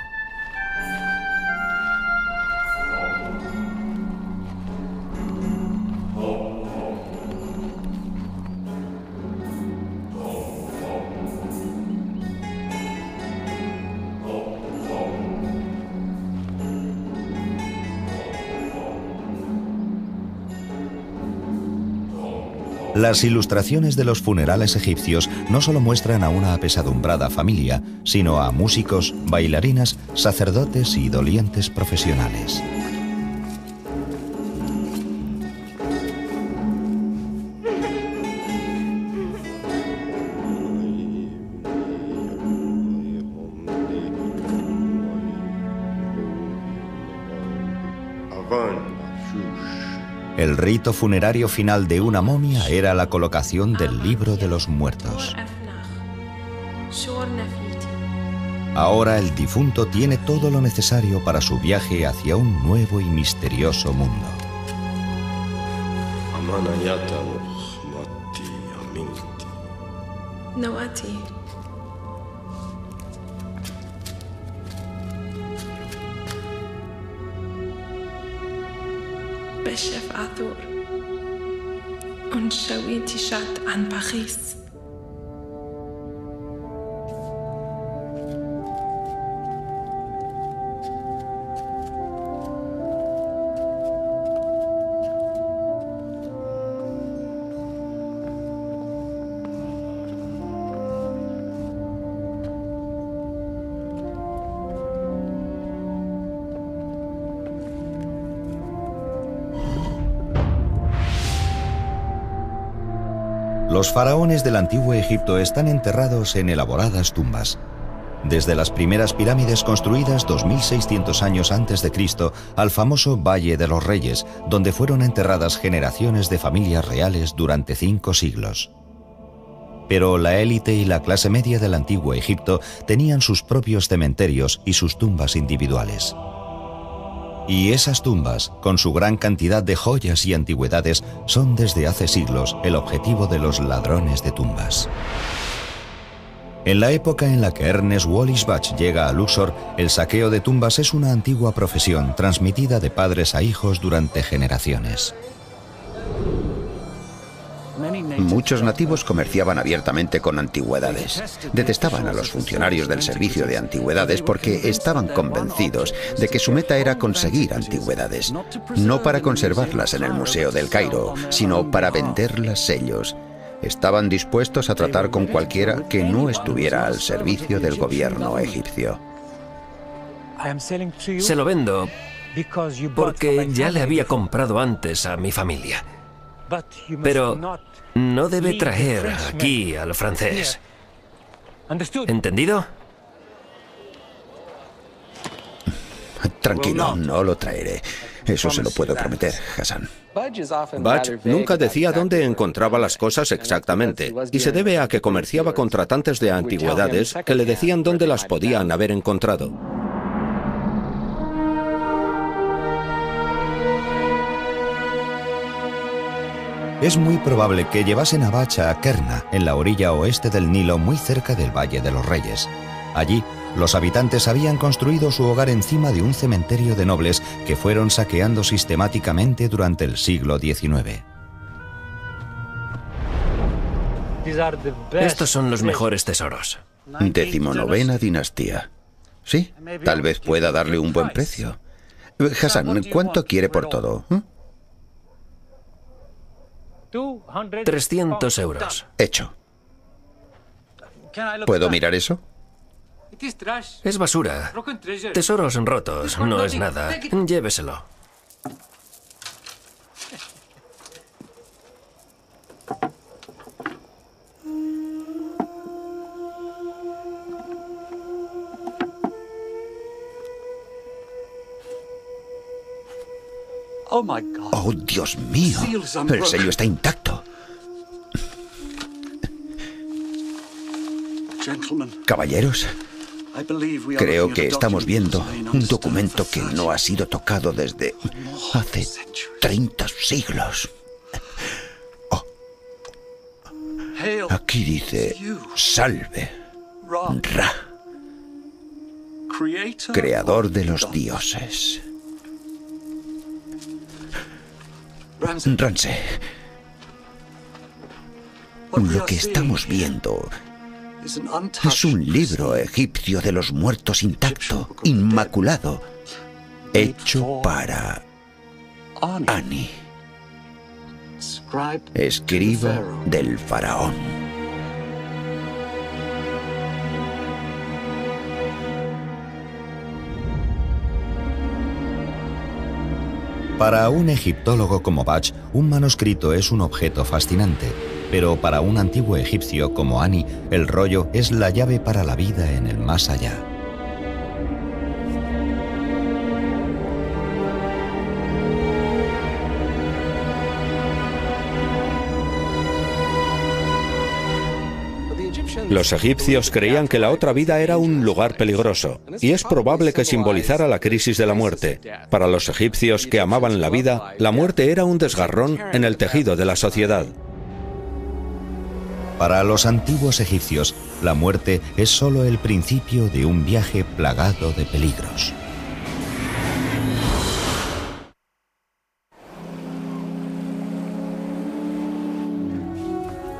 Las ilustraciones de los funerales egipcios no solo muestran a una apesadumbrada familia, sino a músicos, bailarinas, sacerdotes y dolientes profesionales. El rito funerario final de una momia era la colocación del libro de los muertos. Ahora el difunto tiene todo lo necesario para su viaje hacia un nuevo y misterioso mundo. بشف عثور ونشويتي شات عن بخيس Los faraones del antiguo Egipto están enterrados en elaboradas tumbas. Desde las primeras pirámides construidas 2600 años antes de Cristo al famoso Valle de los Reyes, donde fueron enterradas generaciones de familias reales durante 5 siglos. Pero la élite y la clase media del antiguo Egipto tenían sus propios cementerios y sus tumbas individuales. Y esas tumbas, con su gran cantidad de joyas y antigüedades, son desde hace siglos el objetivo de los ladrones de tumbas. En la época en la que Ernest Wallis Bach llega a Luxor, el saqueo de tumbas es una antigua profesión transmitida de padres a hijos durante generaciones. Muchos nativos comerciaban abiertamente con antigüedades. Detestaban a los funcionarios del servicio de antigüedades porque estaban convencidos de que su meta era conseguir antigüedades, no para conservarlas en el Museo del Cairo, sino para venderlas ellos. Estaban dispuestos a tratar con cualquiera que no estuviera al servicio del gobierno egipcio. Se lo vendo porque ya le había comprado antes a mi familia. Pero no debe traer aquí al francés. ¿Entendido? Tranquilo, no lo traeré. Eso se lo puedo prometer, Hassan. Budge nunca decía dónde encontraba las cosas exactamente, y se debe a que comerciaba con tratantes de antigüedades que le decían dónde las podían haber encontrado. Es muy probable que llevasen a Budge a Kerna, en la orilla oeste del Nilo, muy cerca del Valle de los Reyes. Allí, los habitantes habían construido su hogar encima de un cementerio de nobles que fueron saqueando sistemáticamente durante el siglo XIX. Estos son los mejores tesoros. 19ª dinastía. Sí, tal vez pueda darle un buen precio. Hassan, ¿cuánto quiere por todo? 300 euros. Hecho. ¿Puedo mirar eso? Es basura. Tesoros rotos, no es nada. Lléveselo. ¡Oh, Dios mío! El sello está intacto. Caballeros, creo que estamos viendo un documento que no ha sido tocado desde hace 30 siglos. Oh. Aquí dice, salve, Ra, creador de los dioses. Ramsé, lo que estamos viendo es un libro egipcio de los muertos intacto, inmaculado, hecho para Ani, escriba del faraón. Para un egiptólogo como Budge, un manuscrito es un objeto fascinante, pero para un antiguo egipcio como Ani, el rollo es la llave para la vida en el más allá. Los egipcios creían que la otra vida era un lugar peligroso, y es probable que simbolizara la crisis de la muerte. Para los egipcios que amaban la vida, la muerte era un desgarrón en el tejido de la sociedad. Para los antiguos egipcios, la muerte es solo el principio de un viaje plagado de peligros.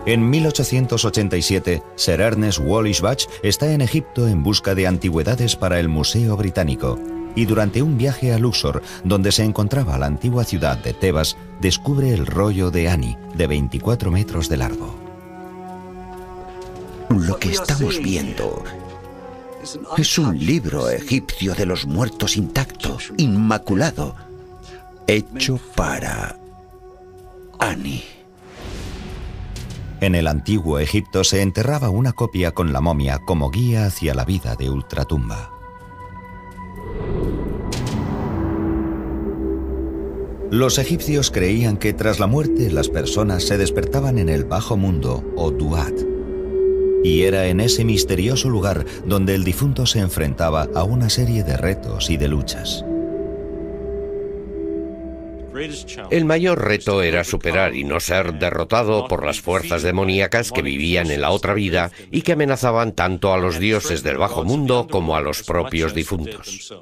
En 1887, Sir Ernest Wallis Budge está en Egipto en busca de antigüedades para el Museo Británico, y durante un viaje a Luxor, donde se encontraba la antigua ciudad de Tebas, descubre el rollo de Ani, de 24 metros de largo. Lo que estamos viendo es un libro egipcio de los muertos intacto, inmaculado, hecho para Ani. En el antiguo Egipto se enterraba una copia con la momia como guía hacia la vida de ultratumba. Los egipcios creían que tras la muerte las personas se despertaban en el bajo mundo o Duat. Y era en ese misterioso lugar donde el difunto se enfrentaba a una serie de retos y de luchas. El mayor reto era superar y no ser derrotado por las fuerzas demoníacas que vivían en la otra vida y que amenazaban tanto a los dioses del bajo mundo como a los propios difuntos.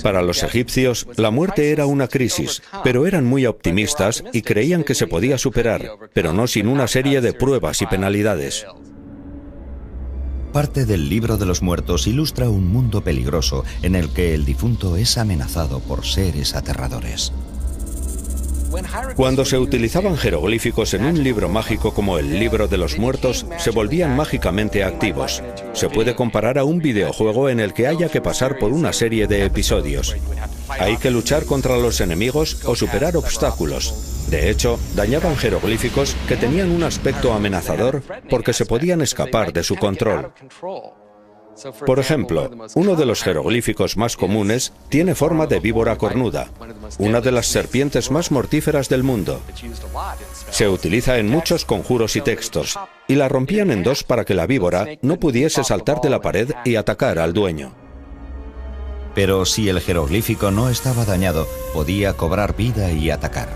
Para los egipcios, la muerte era una crisis, pero eran muy optimistas y creían que se podía superar, pero no sin una serie de pruebas y penalidades. parte del libro de los muertos ilustra un mundo peligroso en el que el difunto es amenazado por seres aterradores. Cuando se utilizaban jeroglíficos en un libro mágico como el Libro de los Muertos, se volvían mágicamente activos. Se puede comparar a un videojuego en el que haya que pasar por una serie de episodios. Hay que luchar contra los enemigos o superar obstáculos. De hecho, dañaban jeroglíficos que tenían un aspecto amenazador porque se podían escapar de su control. Por ejemplo, uno de los jeroglíficos más comunes tiene forma de víbora cornuda, una de las serpientes más mortíferas del mundo. Se utiliza en muchos conjuros y textos, y la rompían en dos para que la víbora no pudiese saltar de la pared y atacar al dueño. Pero si el jeroglífico no estaba dañado, podía cobrar vida y atacar.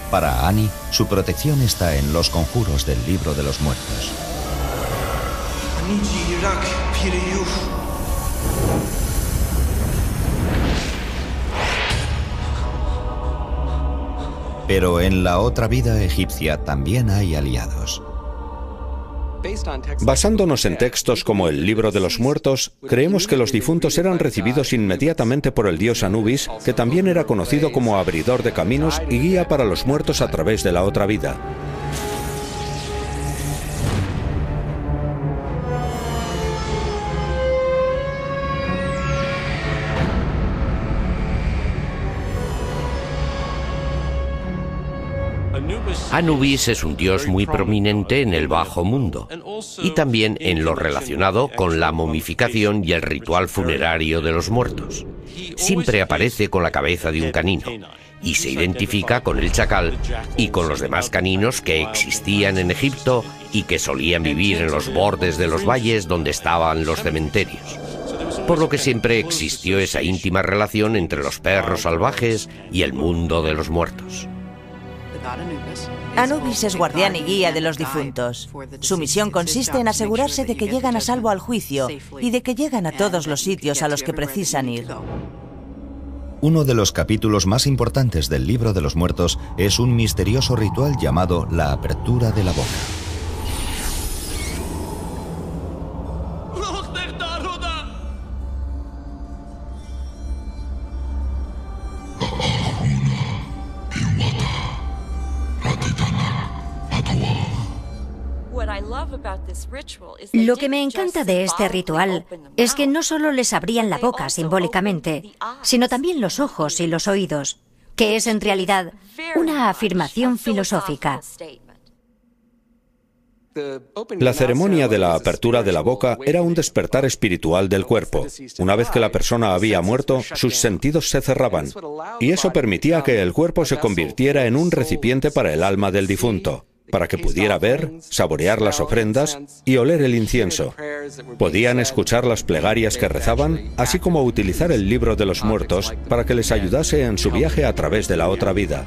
Para Annie, su protección está en los conjuros del Libro de los Muertos. Pero en la otra vida egipcia también hay aliados. Basándonos en textos como el Libro de los Muertos, creemos que los difuntos eran recibidos inmediatamente por el dios Anubis, que también era conocido como abridor de caminos y guía para los muertos a través de la otra vida. Anubis es un dios muy prominente en el bajo mundo y también en lo relacionado con la momificación y el ritual funerario de los muertos. Siempre aparece con la cabeza de un canino y se identifica con el chacal y con los demás caninos que existían en Egipto y que solían vivir en los bordes de los valles donde estaban los cementerios. Por lo que siempre existió esa íntima relación entre los perros salvajes y el mundo de los muertos. Anubis es guardián y guía de los difuntos. Su misión consiste en asegurarse de que llegan a salvo al juicio y de que llegan a todos los sitios a los que precisan ir. Uno de los capítulos más importantes del Libro de los Muertos es un misterioso ritual llamado la apertura de la boca. Lo que me encanta de este ritual es que no solo les abrían la boca simbólicamente, sino también los ojos y los oídos, que es en realidad una afirmación filosófica. La ceremonia de la apertura de la boca era un despertar espiritual del cuerpo. Una vez que la persona había muerto, sus sentidos se cerraban, y eso permitía que el cuerpo se convirtiera en un recipiente para el alma del difunto, para que pudiera ver, saborear las ofrendas y oler el incienso. Podían escuchar las plegarias que rezaban, así como utilizar el Libro de los Muertos para que les ayudase en su viaje a través de la otra vida.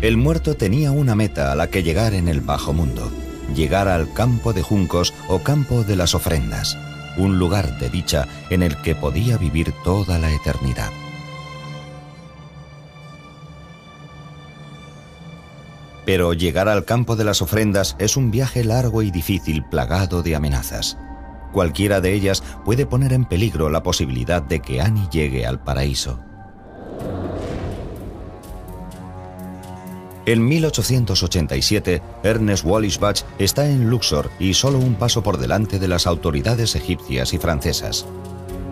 El muerto tenía una meta a la que llegar en el bajo mundo: llegar al campo de juncos o campo de las ofrendas, un lugar de dicha en el que podía vivir toda la eternidad. Pero llegar al campo de las ofrendas es un viaje largo y difícil, plagado de amenazas. Cualquiera de ellas puede poner en peligro la posibilidad de que Annie llegue al paraíso. En 1887, Ernest Wallis Bach está en Luxor y solo un paso por delante de las autoridades egipcias y francesas.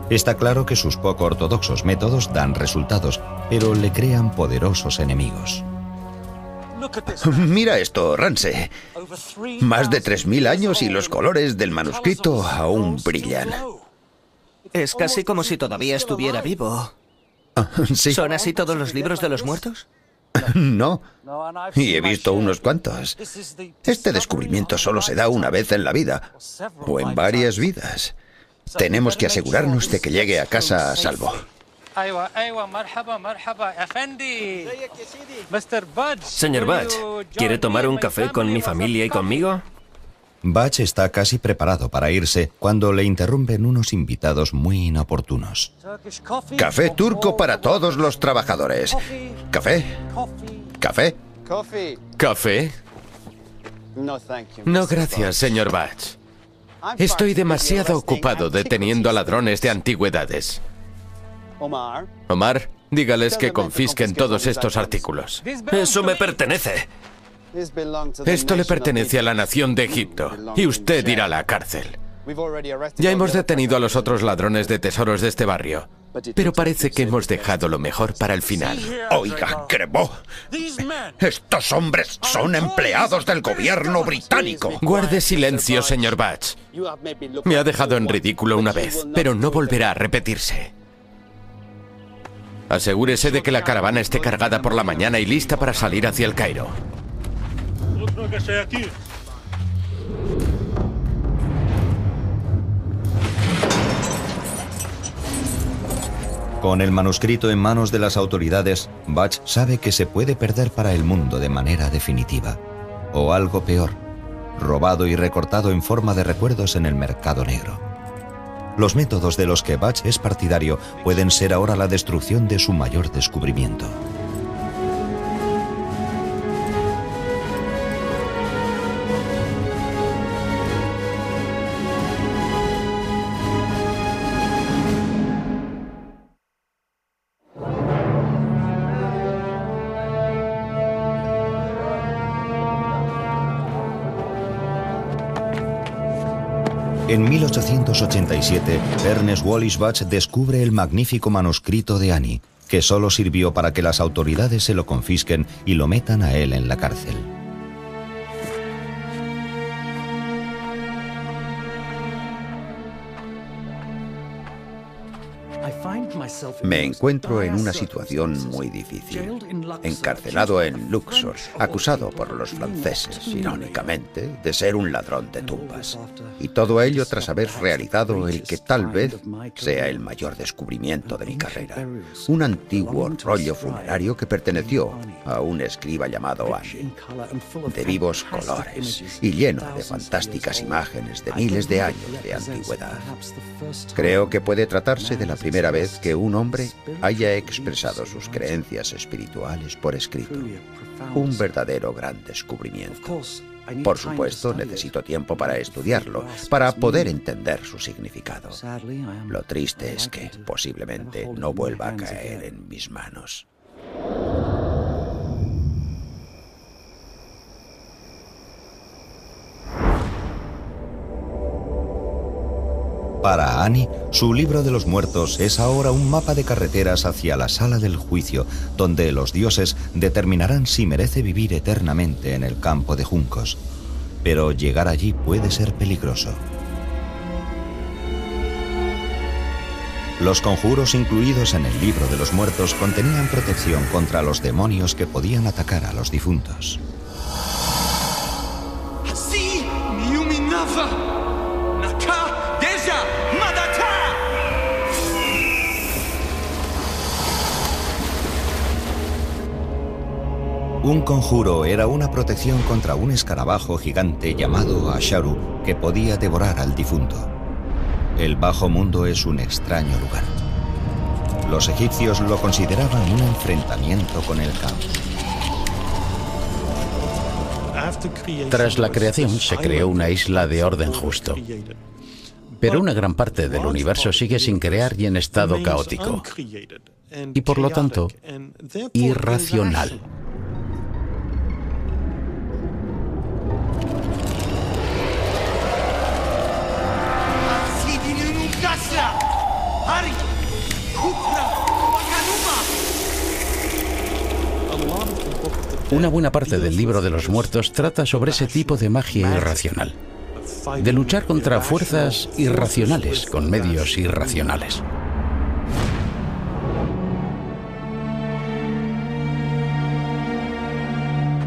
Está claro que sus poco ortodoxos métodos dan resultados, pero le crean poderosos enemigos. Mira esto, Ramsey. Más de 3000 años y los colores del manuscrito aún brillan. Es casi como si todavía estuviera vivo. Sí. ¿Son así todos los libros de los muertos? No, y he visto unos cuantos. Este descubrimiento solo se da una vez en la vida, o en varias vidas. Tenemos que asegurarnos de que llegue a casa a salvo. Señor Bach, ¿quiere tomar un café con mi familia y conmigo? Bach está casi preparado para irse cuando le interrumpen unos invitados muy inoportunos. Café turco para todos los trabajadores. ¿Café? ¿Café? ¿Café? No, gracias, señor Bach. Estoy demasiado ocupado deteniendo a ladrones de antigüedades. Omar, dígales que confisquen todos estos artículos. Eso me pertenece. Esto le pertenece a la nación de Egipto y usted irá a la cárcel. Ya hemos detenido a los otros ladrones de tesoros de este barrio, pero parece que hemos dejado lo mejor para el final. Oiga, Cremó, estos hombres son empleados del gobierno británico. Guarde silencio, señor Bach. Me ha dejado en ridículo una vez, pero no volverá a repetirse. Asegúrese de que la caravana esté cargada por la mañana y lista para salir hacia el Cairo. Con el manuscrito en manos de las autoridades, Bach sabe que se puede perder para el mundo de manera definitiva. O algo peor, robado y recortado en forma de recuerdos en el mercado negro. Los métodos de los que Bach es partidario pueden ser ahora la destrucción de su mayor descubrimiento. En 1887, Ernest Wallis Bach descubre el magnífico manuscrito de Annie, que solo sirvió para que las autoridades se lo confisquen y lo metan a él en la cárcel. Me encuentro en una situación muy difícil. Encarcelado en Luxor, acusado por los franceses, irónicamente, de ser un ladrón de tumbas. Y todo ello tras haber realizado el que tal vez sea el mayor descubrimiento de mi carrera. Un antiguo rollo funerario que perteneció a un escriba llamado Annie, de vivos colores y lleno de fantásticas imágenes de miles de años de antigüedad. Creo que puede tratarse de la primera vez que un hombre haya expresado sus creencias espirituales por escrito. Un verdadero gran descubrimiento. Por supuesto, necesito tiempo para estudiarlo, para poder entender su significado. Lo triste es que posiblemente no vuelva a caer en mis manos. Para Annie, su libro de los muertos es ahora un mapa de carreteras hacia la sala del juicio, donde los dioses determinarán si merece vivir eternamente en el campo de juncos. Pero llegar allí puede ser peligroso. Los conjuros incluidos en el libro de los muertos contenían protección contra los demonios que podían atacar a los difuntos. Un conjuro era una protección contra un escarabajo gigante llamado Asharu que podía devorar al difunto. El bajo mundo es un extraño lugar. Los egipcios lo consideraban un enfrentamiento con el caos. Tras la creación se creó una isla de orden justo. Pero una gran parte del universo sigue sin crear y en estado caótico. Y por lo tanto, irracional. Una buena parte del libro de los muertos trata sobre ese tipo de magia irracional, de luchar contra fuerzas irracionales con medios irracionales.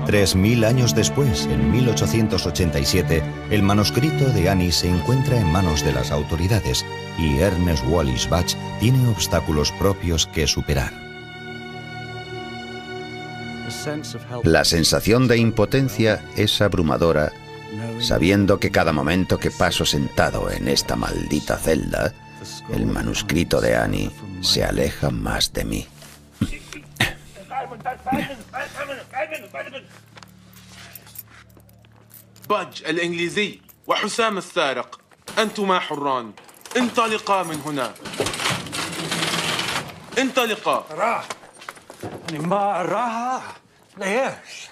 Tres 3000 años después, en 1887, el manuscrito de Annie se encuentra en manos de las autoridades y Ernest Wallis Bach tiene obstáculos propios que superar. La sensación de impotencia es abrumadora sabiendo que cada momento que paso sentado en esta maldita celda, el manuscrito de Annie se aleja más de mí. باج الإنجليزي وحسام السارق أنتما حران انطلقا من هنا انطلقا راح ما راح ليش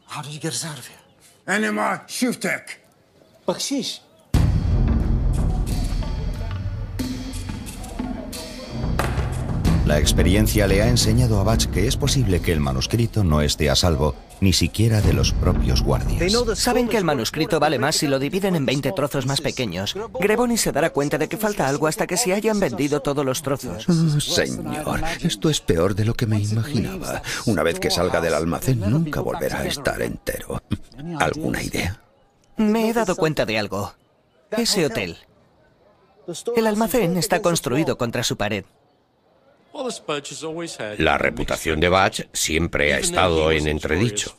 How did you get us out of here? أنا ما شفتك بخشيش La experiencia le ha enseñado a Butch que es posible que el manuscrito no esté a salvo, ni siquiera de los propios guardias. Saben que el manuscrito vale más si lo dividen en 20 trozos más pequeños. Greboni se dará cuenta de que falta algo hasta que se hayan vendido todos los trozos. Oh, señor, esto es peor de lo que me imaginaba. Una vez que salga del almacén, nunca volverá a estar entero. ¿Alguna idea? Me he dado cuenta de algo. Ese hotel. El almacén está construido contra su pared. La reputación de Butch siempre ha estado en entredicho.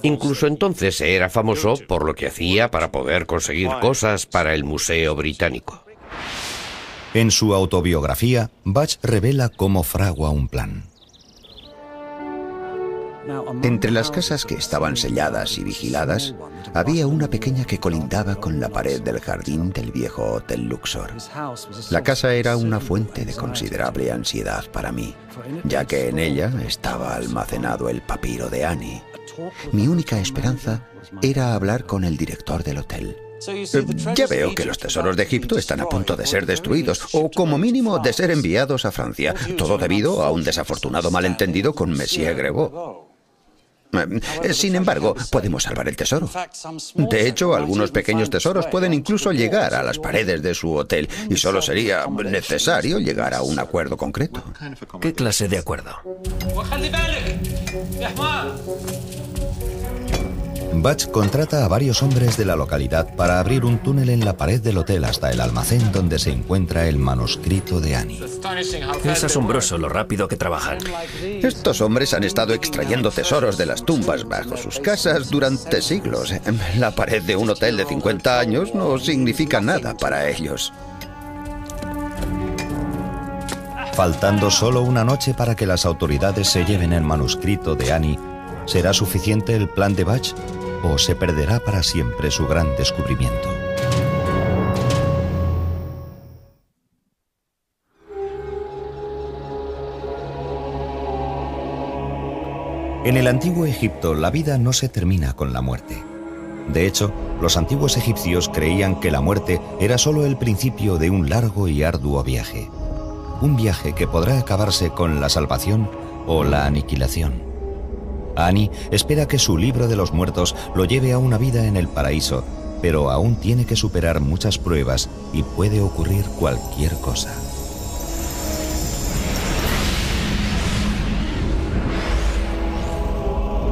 Incluso entonces era famoso por lo que hacía para poder conseguir cosas para el Museo Británico. En su autobiografía, Butch revela cómo fragua un plan. Entre las casas que estaban selladas y vigiladas, había una pequeña que colindaba con la pared del jardín del viejo Hotel Luxor. La casa era una fuente de considerable ansiedad para mí, ya que en ella estaba almacenado el papiro de Annie. Mi única esperanza era hablar con el director del hotel. Ya veo que los tesoros de Egipto están a punto de ser destruidos, o como mínimo de ser enviados a Francia, todo debido a un desafortunado malentendido con Monsieur Grebot. Sin embargo, podemos salvar el tesoro. De hecho, algunos pequeños tesoros pueden incluso llegar a las paredes de su hotel, y solo sería necesario llegar a un acuerdo concreto. ¿Qué clase de acuerdo? Butch contrata a varios hombres de la localidad para abrir un túnel en la pared del hotel hasta el almacén donde se encuentra el manuscrito de Annie. Es asombroso lo rápido que trabajan. Estos hombres han estado extrayendo tesoros de las tumbas bajo sus casas durante siglos. La pared de un hotel de 50 años no significa nada para ellos. Faltando solo una noche para que las autoridades se lleven el manuscrito de Annie, ¿será suficiente el plan de Butch o se perderá para siempre su gran descubrimiento? En el antiguo Egipto, la vida no se termina con la muerte. De hecho, los antiguos egipcios creían que la muerte era solo el principio de un largo y arduo viaje. Un viaje que podrá acabarse con la salvación o la aniquilación. Annie espera que su libro de los muertos lo lleve a una vida en el paraíso, pero aún tiene que superar muchas pruebas y puede ocurrir cualquier cosa.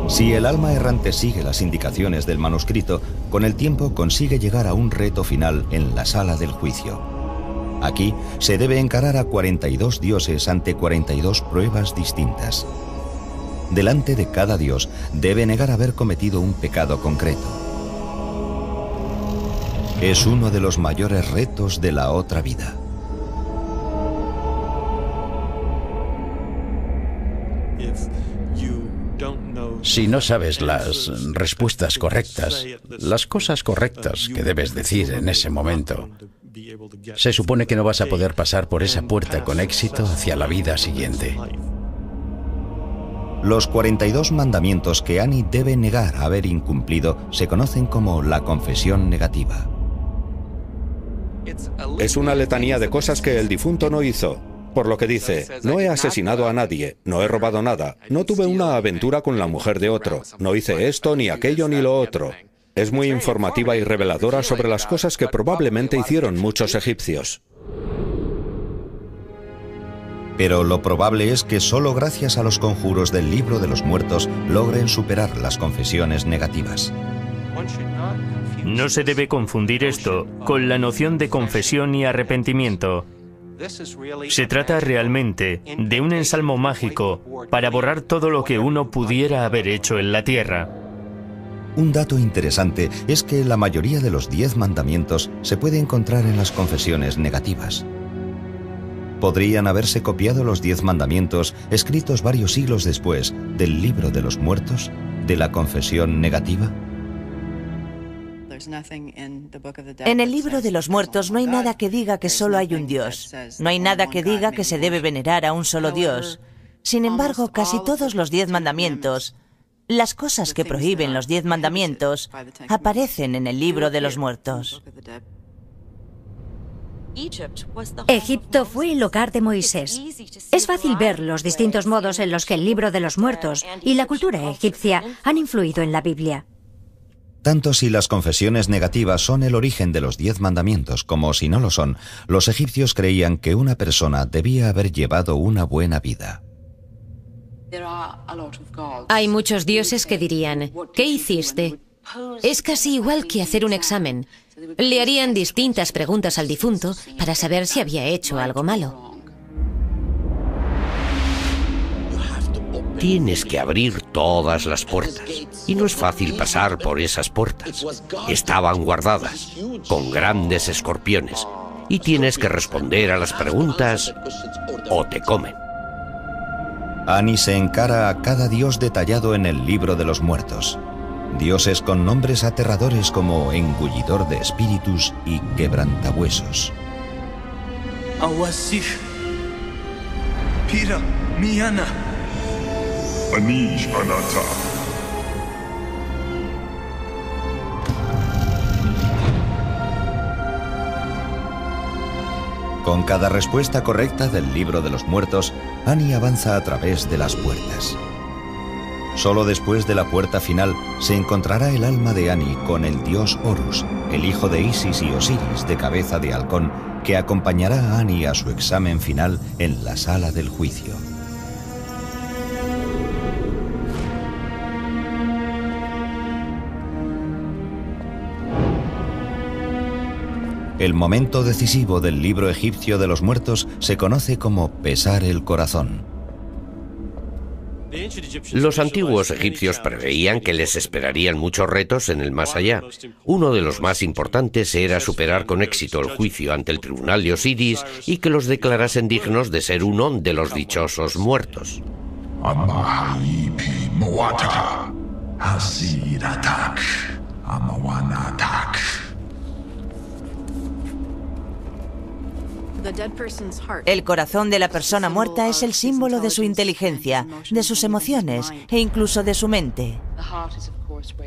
Si el alma errante sigue las indicaciones del manuscrito, con el tiempo consigue llegar a un reto final en la sala del juicio. Aquí se debe encarar a 42 dioses ante 42 pruebas distintas. Delante de cada dios debe negar haber cometido un pecado concreto. Es uno de los mayores retos de la otra vida. Si no sabes las respuestas correctas, las cosas correctas que debes decir en ese momento, se supone que no vas a poder pasar por esa puerta con éxito hacia la vida siguiente. Los 42 mandamientos que Annie debe negar haber incumplido se conocen como la confesión negativa. Es una letanía de cosas que el difunto no hizo. Por lo que dice, no he asesinado a nadie, no he robado nada, no tuve una aventura con la mujer de otro, no hice esto, ni aquello, ni lo otro. Es muy informativa y reveladora sobre las cosas que probablemente hicieron muchos egipcios. Pero lo probable es que solo gracias a los conjuros del libro de los muertos logren superar las confesiones negativas. No se debe confundir esto con la noción de confesión y arrepentimiento. Se trata realmente de un ensalmo mágico para borrar todo lo que uno pudiera haber hecho en la tierra. Un dato interesante es que la mayoría de los 10 mandamientos se puede encontrar en las confesiones negativas. ¿Podrían haberse copiado los 10 mandamientos escritos varios siglos después del libro de los muertos, de la confesión negativa? En el libro de los muertos no hay nada que diga que solo hay un Dios. No hay nada que diga que se debe venerar a un solo Dios. Sin embargo, casi todos los 10 mandamientos, las cosas que prohíben los 10 mandamientos, aparecen en el libro de los muertos. Egipto fue el hogar de Moisés. Es fácil ver los distintos modos en los que el libro de los muertos y la cultura egipcia han influido en la Biblia. Tanto si las confesiones negativas son el origen de los 10 mandamientos como si no lo son, los egipcios creían que una persona debía haber llevado una buena vida. Hay muchos dioses que dirían, ¿qué hiciste? Es casi igual que hacer un examen. Le harían distintas preguntas al difunto para saber si había hecho algo malo. Tienes que abrir todas las puertas. Y no es fácil pasar por esas puertas. Estaban guardadas, con grandes escorpiones. Y tienes que responder a las preguntas o te comen. Ani se encara a cada dios detallado en el libro de los muertos. Dioses con nombres aterradores como engullidor de espíritus y quebrantahuesos. Awasif, Pira, Miana, Anish Anata. Con cada respuesta correcta del libro de los muertos, Ani avanza a través de las puertas. Solo después de la puerta final se encontrará el alma de Ani con el dios Horus, el hijo de Isis y Osiris de cabeza de halcón, que acompañará a Ani a su examen final en la sala del juicio. El momento decisivo del libro egipcio de los muertos se conoce como pesar el corazón. Los antiguos egipcios preveían que les esperarían muchos retos en el más allá. Uno de los más importantes era superar con éxito el juicio ante el tribunal de Osiris y que los declarasen dignos de ser uno de los dichosos muertos. El corazón de la persona muerta es el símbolo de su inteligencia, de sus emociones e incluso de su mente.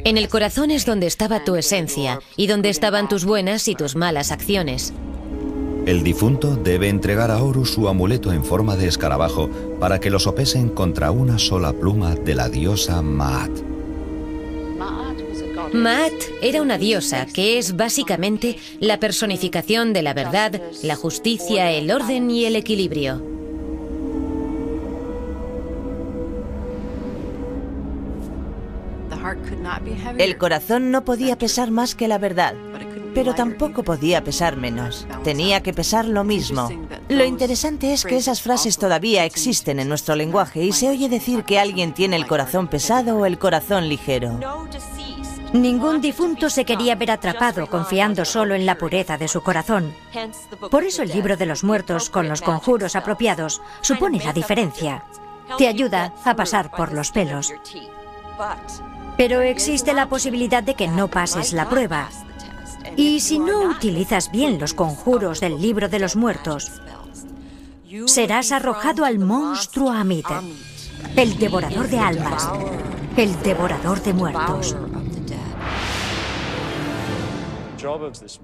En el corazón es donde estaba tu esencia y donde estaban tus buenas y tus malas acciones. El difunto debe entregar a Horus su amuleto en forma de escarabajo para que lo sopesen contra una sola pluma de la diosa Maat. Maat era una diosa que es básicamente la personificación de la verdad, la justicia, el orden y el equilibrio. El corazón no podía pesar más que la verdad, pero tampoco podía pesar menos. Tenía que pesar lo mismo. Lo interesante es que esas frases todavía existen en nuestro lenguaje y se oye decir que alguien tiene el corazón pesado o el corazón ligero. Ningún difunto se quería ver atrapado confiando solo en la pureza de su corazón. Por eso el libro de los muertos, con los conjuros apropiados, supone la diferencia. Te ayuda a pasar por los pelos. Pero existe la posibilidad de que no pases la prueba. Y si no utilizas bien los conjuros del libro de los muertos, serás arrojado al monstruo Amit, el devorador de almas, el devorador de muertos.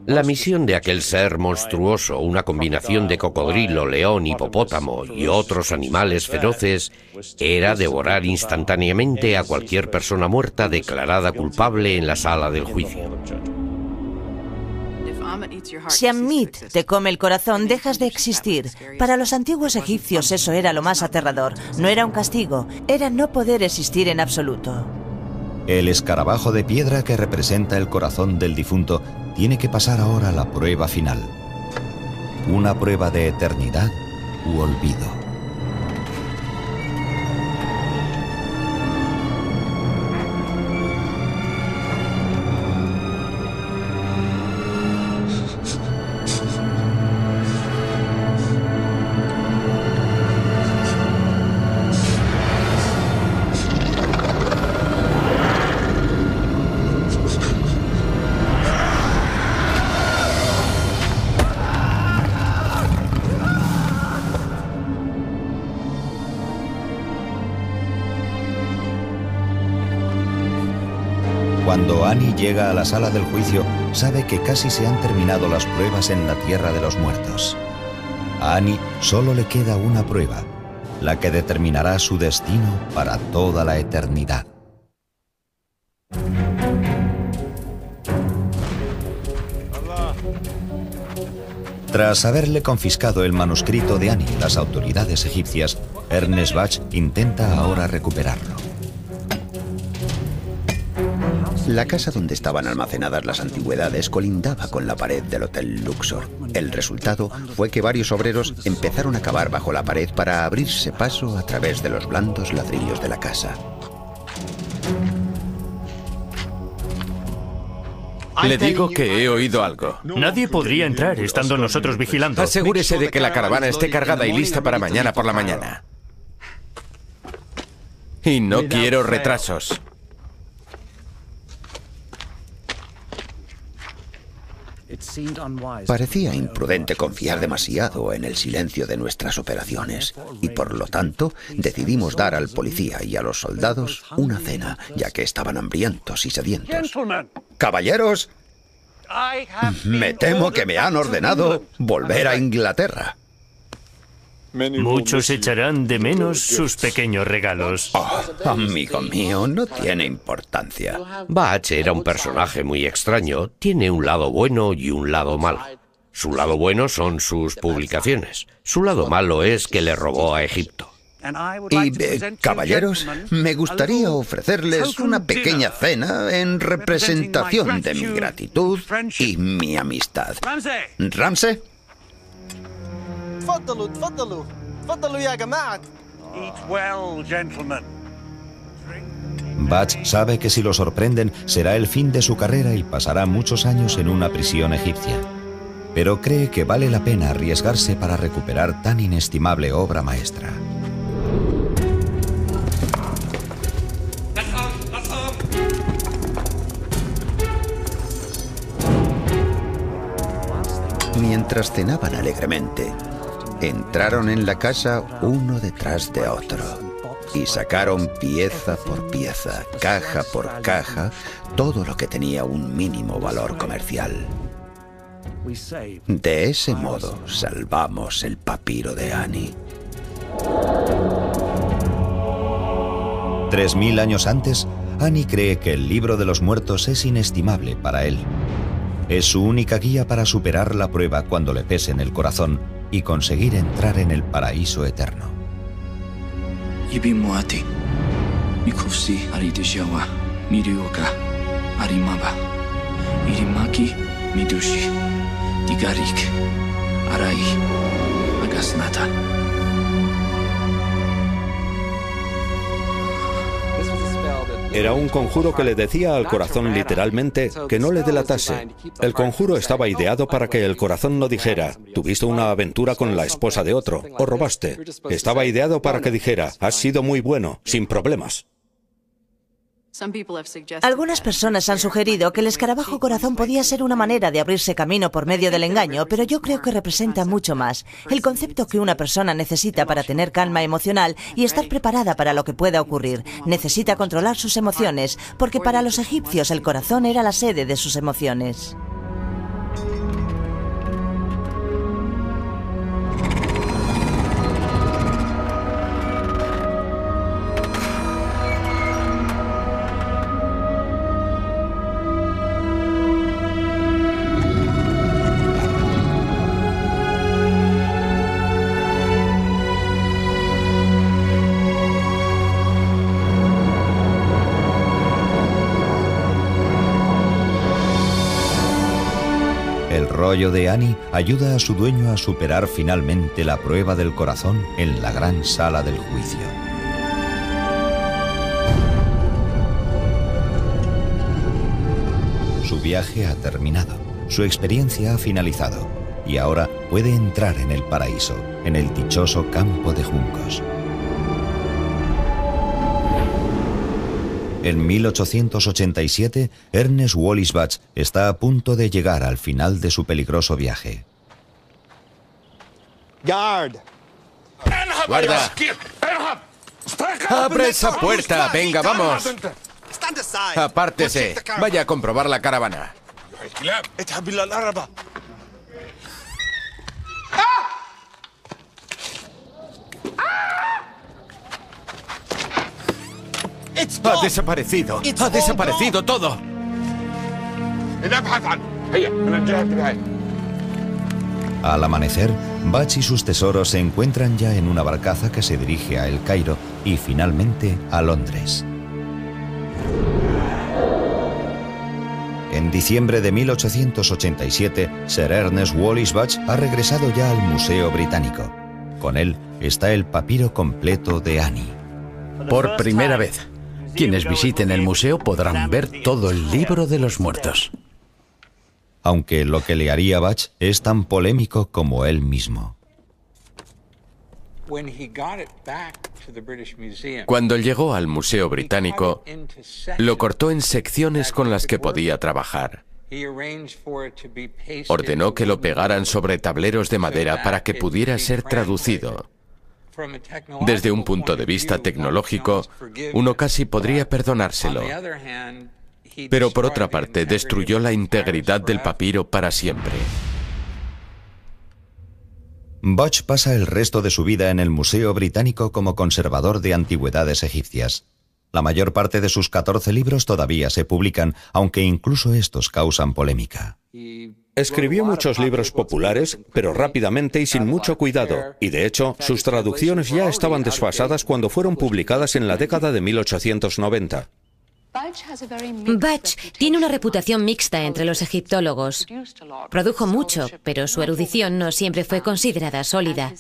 La misión de aquel ser monstruoso, una combinación de cocodrilo, león, hipopótamo y otros animales feroces, era devorar instantáneamente a cualquier persona muerta declarada culpable en la sala del juicio. Si Amit te come el corazón, dejas de existir. Para los antiguos egipcios eso era lo más aterrador. No era un castigo, era no poder existir en absoluto. El escarabajo de piedra que representa el corazón del difunto tiene que pasar ahora la prueba final. Una prueba de eternidad u olvido. Cuando Annie llega a la sala del juicio, sabe que casi se han terminado las pruebas en la tierra de los muertos. A Annie solo le queda una prueba, la que determinará su destino para toda la eternidad. Tras haberle confiscado el manuscrito de Annie las autoridades egipcias, Ernest Bach intenta ahora recuperarlo. La casa donde estaban almacenadas las antigüedades colindaba con la pared del Hotel Luxor. El resultado fue que varios obreros empezaron a cavar bajo la pared para abrirse paso a través de los blandos ladrillos de la casa. Le digo que he oído algo. Nadie podría entrar estando nosotros vigilando. Asegúrese de que la caravana esté cargada y lista para mañana por la mañana. Y no quiero retrasos. Parecía imprudente confiar demasiado en el silencio de nuestras operaciones y por lo tanto decidimos dar al policía y a los soldados una cena, ya que estaban hambrientos y sedientos. ¡Caballeros! Me temo que me han ordenado volver a Inglaterra. Muchos echarán de menos sus pequeños regalos. Oh, amigo mío, no tiene importancia. Bach era un personaje muy extraño. Tiene un lado bueno y un lado malo. Su lado bueno son sus publicaciones. Su lado malo es que le robó a Egipto. Y, caballeros, me gustaría ofrecerles una pequeña cena en representación de mi gratitud y mi amistad. ¿Ramsey? Bach sabe que si lo sorprenden será el fin de su carrera y pasará muchos años en una prisión egipcia. Pero cree que vale la pena arriesgarse para recuperar tan inestimable obra maestra. Mientras cenaban alegremente, entraron en la casa uno detrás de otro y sacaron pieza por pieza, caja por caja, todo lo que tenía un mínimo valor comercial. De ese modo salvamos el papiro de Annie. 3000 años antes, Annie cree que el libro de los muertos es inestimable para él. Es su única guía para superar la prueba cuando le pese en el corazón y conseguir entrar en el paraíso eterno. Era un conjuro que le decía al corazón literalmente que no le delatase. El conjuro estaba ideado para que el corazón no dijera, tuviste una aventura con la esposa de otro, o robaste. Estaba ideado para que dijera, has sido muy bueno, sin problemas. Algunas personas han sugerido que el escarabajo corazón podía ser una manera de abrirse camino por medio del engaño, pero yo creo que representa mucho más. El concepto que una persona necesita para tener calma emocional y estar preparada para lo que pueda ocurrir. Necesita controlar sus emociones, porque para los egipcios el corazón era la sede de sus emociones. El rollo de Annie ayuda a su dueño a superar finalmente la prueba del corazón en la gran sala del juicio. Su viaje ha terminado, su experiencia ha finalizado y ahora puede entrar en el paraíso, en el dichoso campo de juncos. En 1887, Ernest Wallis Bach está a punto de llegar al final de su peligroso viaje. ¡Guarda! ¡Abre esa puerta! ¡Venga, vamos! Apártese. Vaya a comprobar la caravana. Ha desaparecido. Ha desaparecido todo. Al amanecer, Bach y sus tesoros se encuentran ya en una barcaza que se dirige a El Cairo y finalmente a Londres. En diciembre de 1887, Sir Ernest Wallis Bach ha regresado ya al Museo Británico. Con él está el papiro completo de Annie. Por primera vez, quienes visiten el museo podrán ver todo el libro de los muertos. Aunque lo que le haría Bach es tan polémico como él mismo. Cuando llegó al Museo Británico, lo cortó en secciones con las que podía trabajar. Ordenó que lo pegaran sobre tableros de madera para que pudiera ser traducido. Desde un punto de vista tecnológico, uno casi podría perdonárselo. Pero por otra parte, destruyó la integridad del papiro para siempre. Bach pasa el resto de su vida en el Museo Británico como conservador de antigüedades egipcias. La mayor parte de sus 14 libros todavía se publican, aunque incluso estos causan polémica. Escribió muchos libros populares, pero rápidamente y sin mucho cuidado, y de hecho, sus traducciones ya estaban desfasadas cuando fueron publicadas en la década de 1890. Bach tiene una reputación mixta entre los egiptólogos. Produjo mucho, pero su erudición no siempre fue considerada sólida.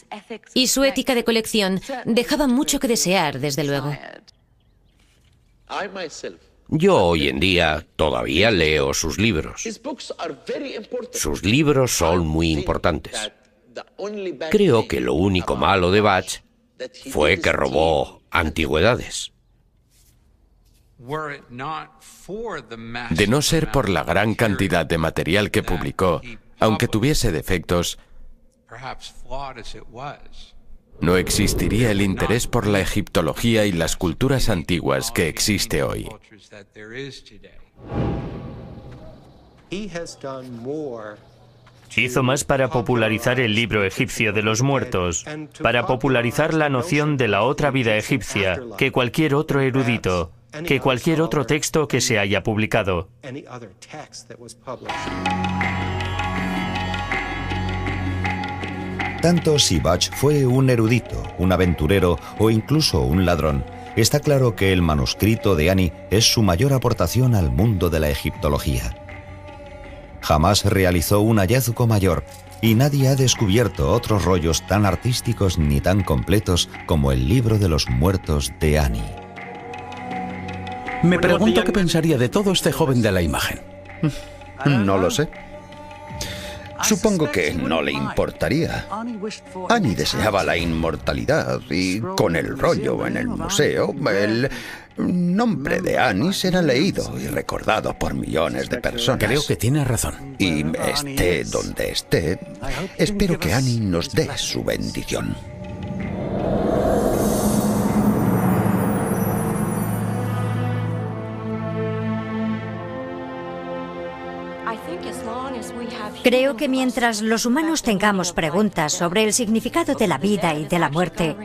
Y su ética de colección dejaba mucho que desear, desde luego. Yo hoy en día todavía leo sus libros. Sus libros son muy importantes. Creo que lo único malo de Bach fue que robó antigüedades. De no ser por la gran cantidad de material que publicó, aunque tuviese defectos, no existiría el interés por la egiptología y las culturas antiguas que existe hoy. Hizo más para popularizar el libro egipcio de los muertos, para popularizar la noción de la otra vida egipcia, que cualquier otro erudito, que cualquier otro texto que se haya publicado. Tanto si Bach fue un erudito, un aventurero o incluso un ladrón, está claro que el manuscrito de Annie es su mayor aportación al mundo de la egiptología. Jamás realizó un hallazgo mayor y nadie ha descubierto otros rollos tan artísticos ni tan completos como el libro de los muertos de Annie. Me pregunto qué pensaría de todo este joven de la imagen. No lo sé. Supongo que no le importaría. Annie deseaba la inmortalidad y con el rollo en el museo, el nombre de Annie será leído y recordado por millones de personas. Creo que tiene razón. Y esté donde esté, espero que Annie nos dé su bendición. Creo que mientras los humanos tengamos preguntas sobre el significado de la vida y de la muerte,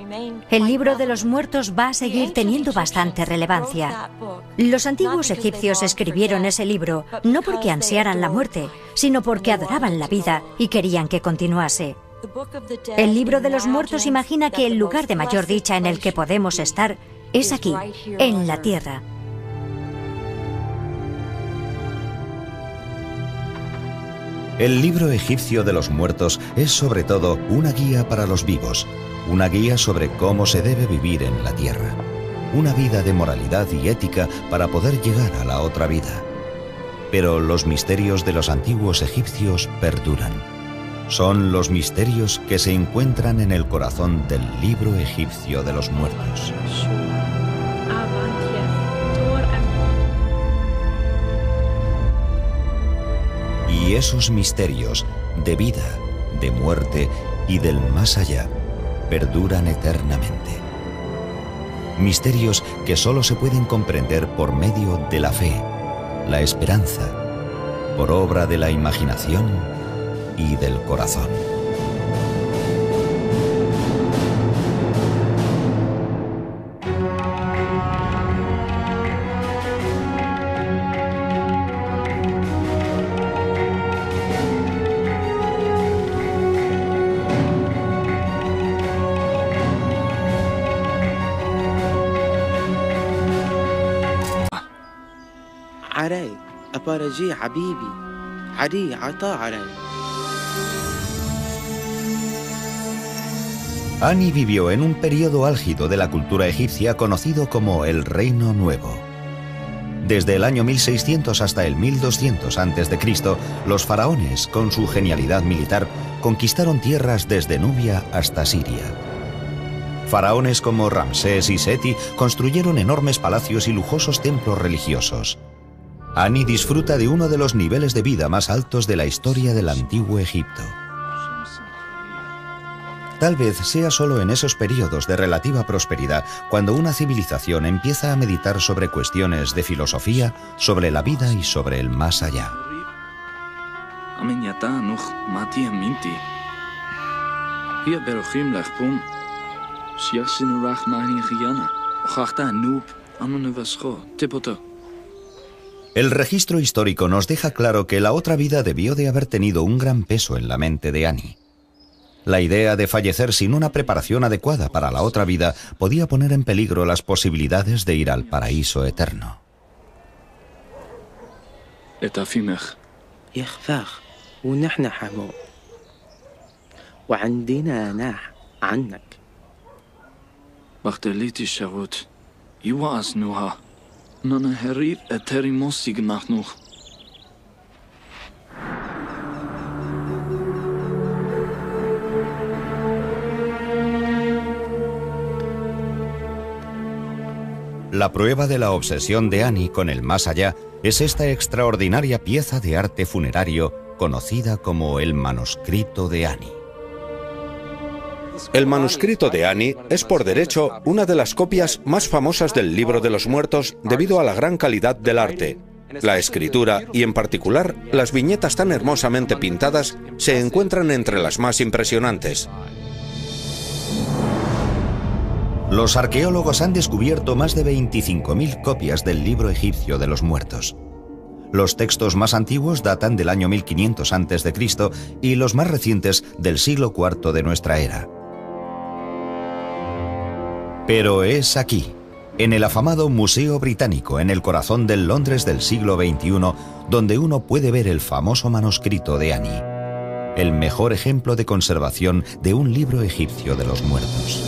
el libro de los muertos va a seguir teniendo bastante relevancia. Los antiguos egipcios escribieron ese libro no porque ansiaran la muerte, sino porque adoraban la vida y querían que continuase. El libro de los muertos imagina que el lugar de mayor dicha en el que podemos estar es aquí, en la tierra. El libro egipcio de los muertos es sobre todo una guía para los vivos, una guía sobre cómo se debe vivir en la tierra, una vida de moralidad y ética para poder llegar a la otra vida. Pero los misterios de los antiguos egipcios perduran. Son los misterios que se encuentran en el corazón del libro egipcio de los muertos. Y esos misterios de vida, de muerte y del más allá perduran eternamente. misterios que solo se pueden comprender por medio de la fe, la esperanza, por obra de la imaginación y del corazón. عراي أبارجي حبيبي عري عطا عراي. Ani vivió en un periodo álgido de la cultura egipcia conocido como el Reino Nuevo. Desde el año 1600 hasta el 1200 a.C., los faraones, con su genialidad militar, conquistaron tierras desde Nubia hasta Siria. Faraones como Ramsés y Seti construyeron enormes palacios y lujosos templos religiosos. Ani disfruta de uno de los niveles de vida más altos de la historia del antiguo Egipto. Tal vez sea solo en esos periodos de relativa prosperidad cuando una civilización empieza a meditar sobre cuestiones de filosofía, sobre la vida y sobre el más allá. El registro histórico nos deja claro que la otra vida debió de haber tenido un gran peso en la mente de Ani. La idea de fallecer sin una preparación adecuada para la otra vida podía poner en peligro las posibilidades de ir al paraíso eterno. La prueba de la obsesión de Ani con el más allá es esta extraordinaria pieza de arte funerario conocida como el manuscrito de Ani. El manuscrito de Ani es por derecho una de las copias más famosas del Libro de los Muertos debido a la gran calidad del arte. La escritura y en particular las viñetas tan hermosamente pintadas se encuentran entre las más impresionantes. Los arqueólogos han descubierto más de 25.000 copias del libro egipcio de los muertos. Los textos más antiguos datan del año 1500 a.C. y los más recientes del siglo IV de nuestra era. Pero es aquí, en el afamado Museo Británico, en el corazón del Londres del siglo XXI, donde uno puede ver el famoso manuscrito de Ani, el mejor ejemplo de conservación de un libro egipcio de los muertos.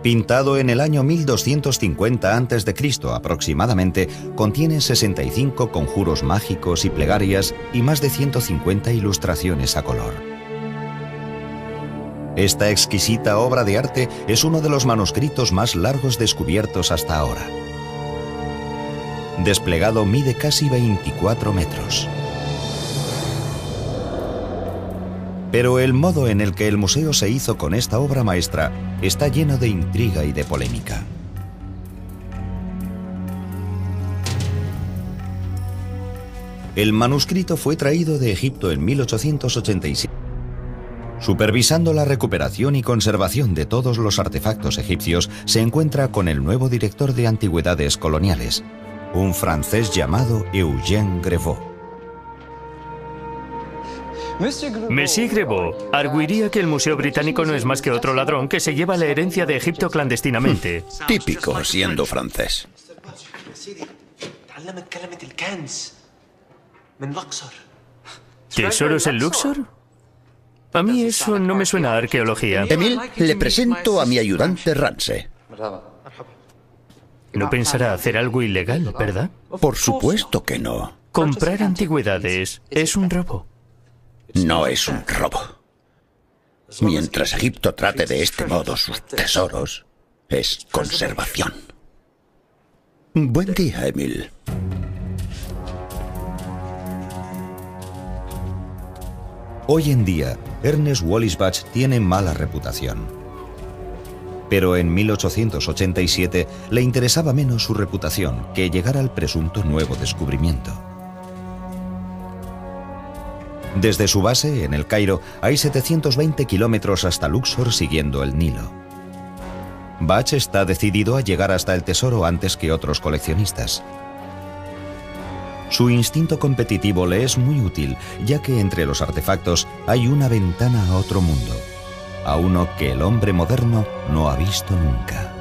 Pintado en el año 1250 a.C. aproximadamente, contiene 65 conjuros mágicos y plegarias y más de 150 ilustraciones a color. Esta exquisita obra de arte es uno de los manuscritos más largos descubiertos hasta ahora. Desplegado mide casi 24 metros. Pero el modo en el que el museo se hizo con esta obra maestra está lleno de intriga y de polémica. El manuscrito fue traído de Egipto en 1887. Supervisando la recuperación y conservación de todos los artefactos egipcios, se encuentra con el nuevo director de antigüedades coloniales, un francés llamado Eugène Grevaux. Monsieur Grevaux arguiría que el Museo Británico no es más que otro ladrón que se lleva la herencia de Egipto clandestinamente. Típico, siendo francés. ¿Tesoros en Luxor? A mí eso no me suena a arqueología. Emil, le presento a mi ayudante Ramsé. No pensará hacer algo ilegal, ¿verdad? Por supuesto que no. Comprar antigüedades es un robo. No es un robo. Mientras Egipto trate de este modo sus tesoros, es conservación. Buen día, Emil. Hoy en día, Ernest Wallis Budge tiene mala reputación. Pero en 1887 le interesaba menos su reputación que llegar al presunto nuevo descubrimiento. Desde su base, en El Cairo, hay 720 kilómetros hasta Luxor siguiendo el Nilo. Budge está decidido a llegar hasta el tesoro antes que otros coleccionistas. Su instinto competitivo le es muy útil, ya que entre los artefactos hay una ventana a otro mundo, a uno que el hombre moderno no ha visto nunca.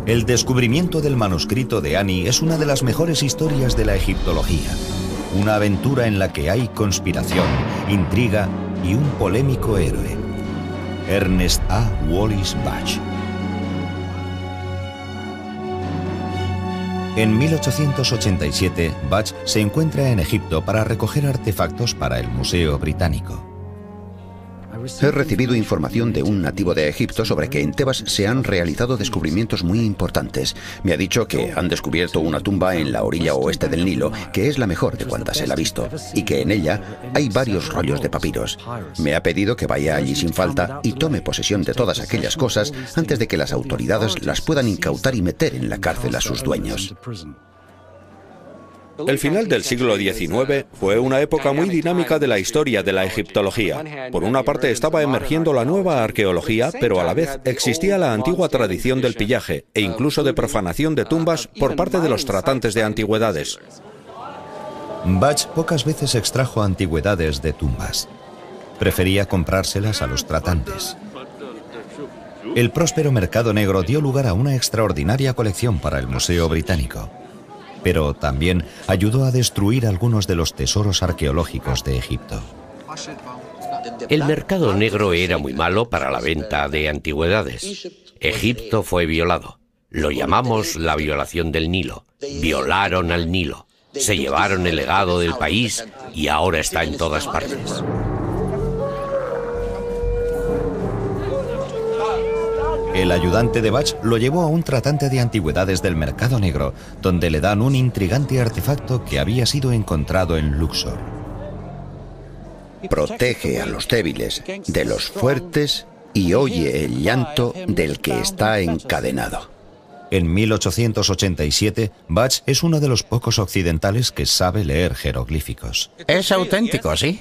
El descubrimiento del manuscrito de Ani es una de las mejores historias de la egiptología. Una aventura en la que hay conspiración, intriga y un polémico héroe. Ernest A. Wallis Budge. En 1887, Budge se encuentra en Egipto para recoger artefactos para el Museo Británico. He recibido información de un nativo de Egipto sobre que en Tebas se han realizado descubrimientos muy importantes. Me ha dicho que han descubierto una tumba en la orilla oeste del Nilo, que es la mejor de cuantas él ha visto, y que en ella hay varios rollos de papiros. Me ha pedido que vaya allí sin falta y tome posesión de todas aquellas cosas antes de que las autoridades las puedan incautar y meter en la cárcel a sus dueños. El final del siglo XIX fue una época muy dinámica de la historia de la egiptología. Por una parte estaba emergiendo la nueva arqueología, pero a la vez existía la antigua tradición del pillaje e incluso de profanación de tumbas por parte de los tratantes de antigüedades. Budge pocas veces extrajo antigüedades de tumbas. Prefería comprárselas a los tratantes. El próspero mercado negro dio lugar a una extraordinaria colección para el Museo Británico, pero también ayudó a destruir algunos de los tesoros arqueológicos de Egipto. El mercado negro era muy malo para la venta de antigüedades. Egipto fue violado. Lo llamamos la violación del Nilo. Violaron al Nilo. Se llevaron el legado del país y ahora está en todas partes. El ayudante de Budge lo llevó a un tratante de antigüedades del mercado negro, donde le dan un intrigante artefacto que había sido encontrado en Luxor. Protege a los débiles de los fuertes y oye el llanto del que está encadenado. En 1887, Budge es uno de los pocos occidentales que sabe leer jeroglíficos. Es auténtico, ¿sí?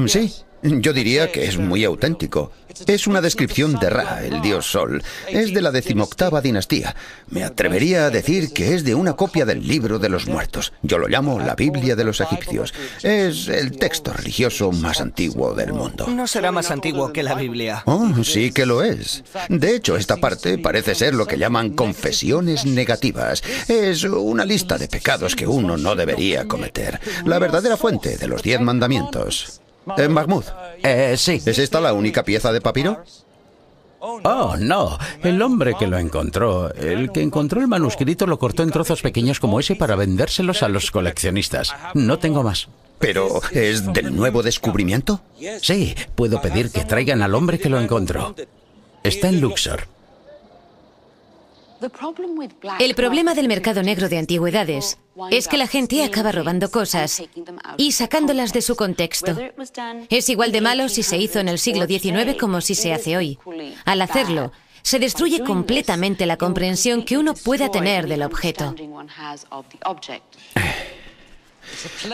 Sí. Yo diría que es muy auténtico. Es una descripción de Ra, el dios Sol. Es de la 18ª dinastía. Me atrevería a decir que es de una copia del Libro de los Muertos. Yo lo llamo la Biblia de los egipcios. Es el texto religioso más antiguo del mundo. ¿No será más antiguo que la Biblia? Oh, sí que lo es. De hecho, esta parte parece ser lo que llaman confesiones negativas. Es una lista de pecados que uno no debería cometer. La verdadera fuente de los 10 mandamientos. Mahmoud. Sí. ¿Es esta la única pieza de papiro? Oh, no. El hombre que lo encontró, el que encontró el manuscrito, lo cortó en trozos pequeños como ese para vendérselos a los coleccionistas. No tengo más. ¿Pero es del nuevo descubrimiento? Sí, puedo pedir que traigan al hombre que lo encontró. Está en Luxor. El problema del mercado negro de antigüedades es que la gente acaba robando cosas y sacándolas de su contexto. Es igual de malo si se hizo en el siglo XIX como si se hace hoy. Al hacerlo, se destruye completamente la comprensión que uno pueda tener del objeto.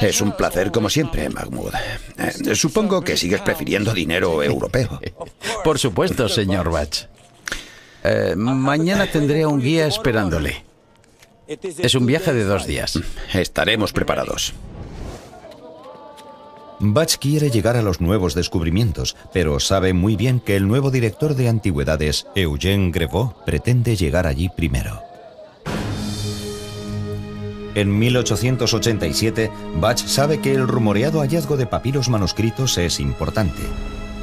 Es un placer como siempre, Mahmoud. Supongo que sigues prefiriendo dinero europeo. Por supuesto, señor Budge. Mañana tendré a un guía esperándole. Es un viaje de 2 días. Estaremos preparados. Budge quiere llegar a los nuevos descubrimientos, pero sabe muy bien que el nuevo director de antigüedades, Eugène Grevaux, pretende llegar allí primero. En 1887, Budge sabe que el rumoreado hallazgo de papiros manuscritos es importante,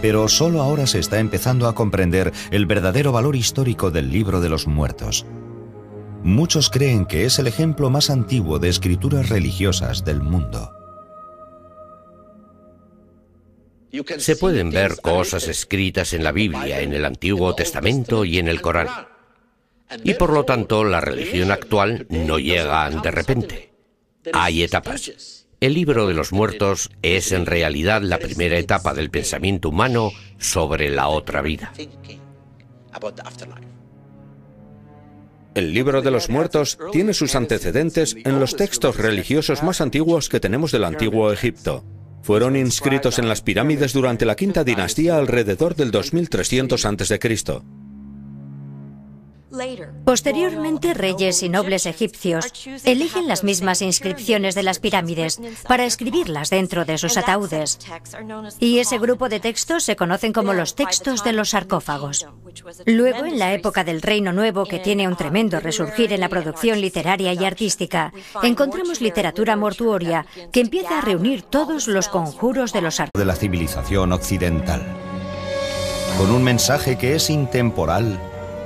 pero solo ahora se está empezando a comprender el verdadero valor histórico del Libro de los Muertos. Muchos creen que es el ejemplo más antiguo de escrituras religiosas del mundo. Se pueden ver cosas escritas en la Biblia, en el Antiguo Testamento y en el Corán. Y por lo tanto, la religión actual no llega de repente. Hay etapas. El libro de los muertos es en realidad la primera etapa del pensamiento humano sobre la otra vida. El libro de los muertos tiene sus antecedentes en los textos religiosos más antiguos que tenemos del antiguo Egipto. Fueron inscritos en las pirámides durante la quinta dinastía alrededor del 2300 a.C. Posteriormente, reyes y nobles egipcios eligen las mismas inscripciones de las pirámides para escribirlas dentro de sus ataúdes. Y ese grupo de textos se conocen como los textos de los sarcófagos. Luego, en la época del Reino Nuevo, que tiene un tremendo resurgir en la producción literaria y artística, encontramos literatura mortuoria que empieza a reunir todos los conjuros de los sarcófagos de la civilización occidental, con un mensaje que es intemporal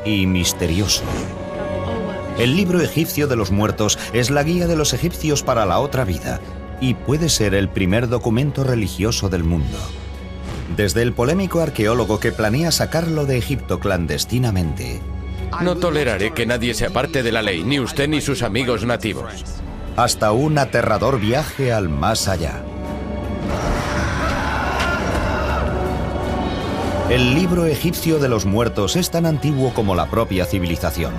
y misterioso. El libro egipcio de los muertos es la guía de los egipcios para la otra vida y puede ser el primer documento religioso del mundo. Desde el polémico arqueólogo que planea sacarlo de Egipto clandestinamente, no toleraré que nadie se aparte de la ley, ni usted ni sus amigos nativos, hasta un aterrador viaje al más allá. El libro egipcio de los muertos es tan antiguo como la propia civilización.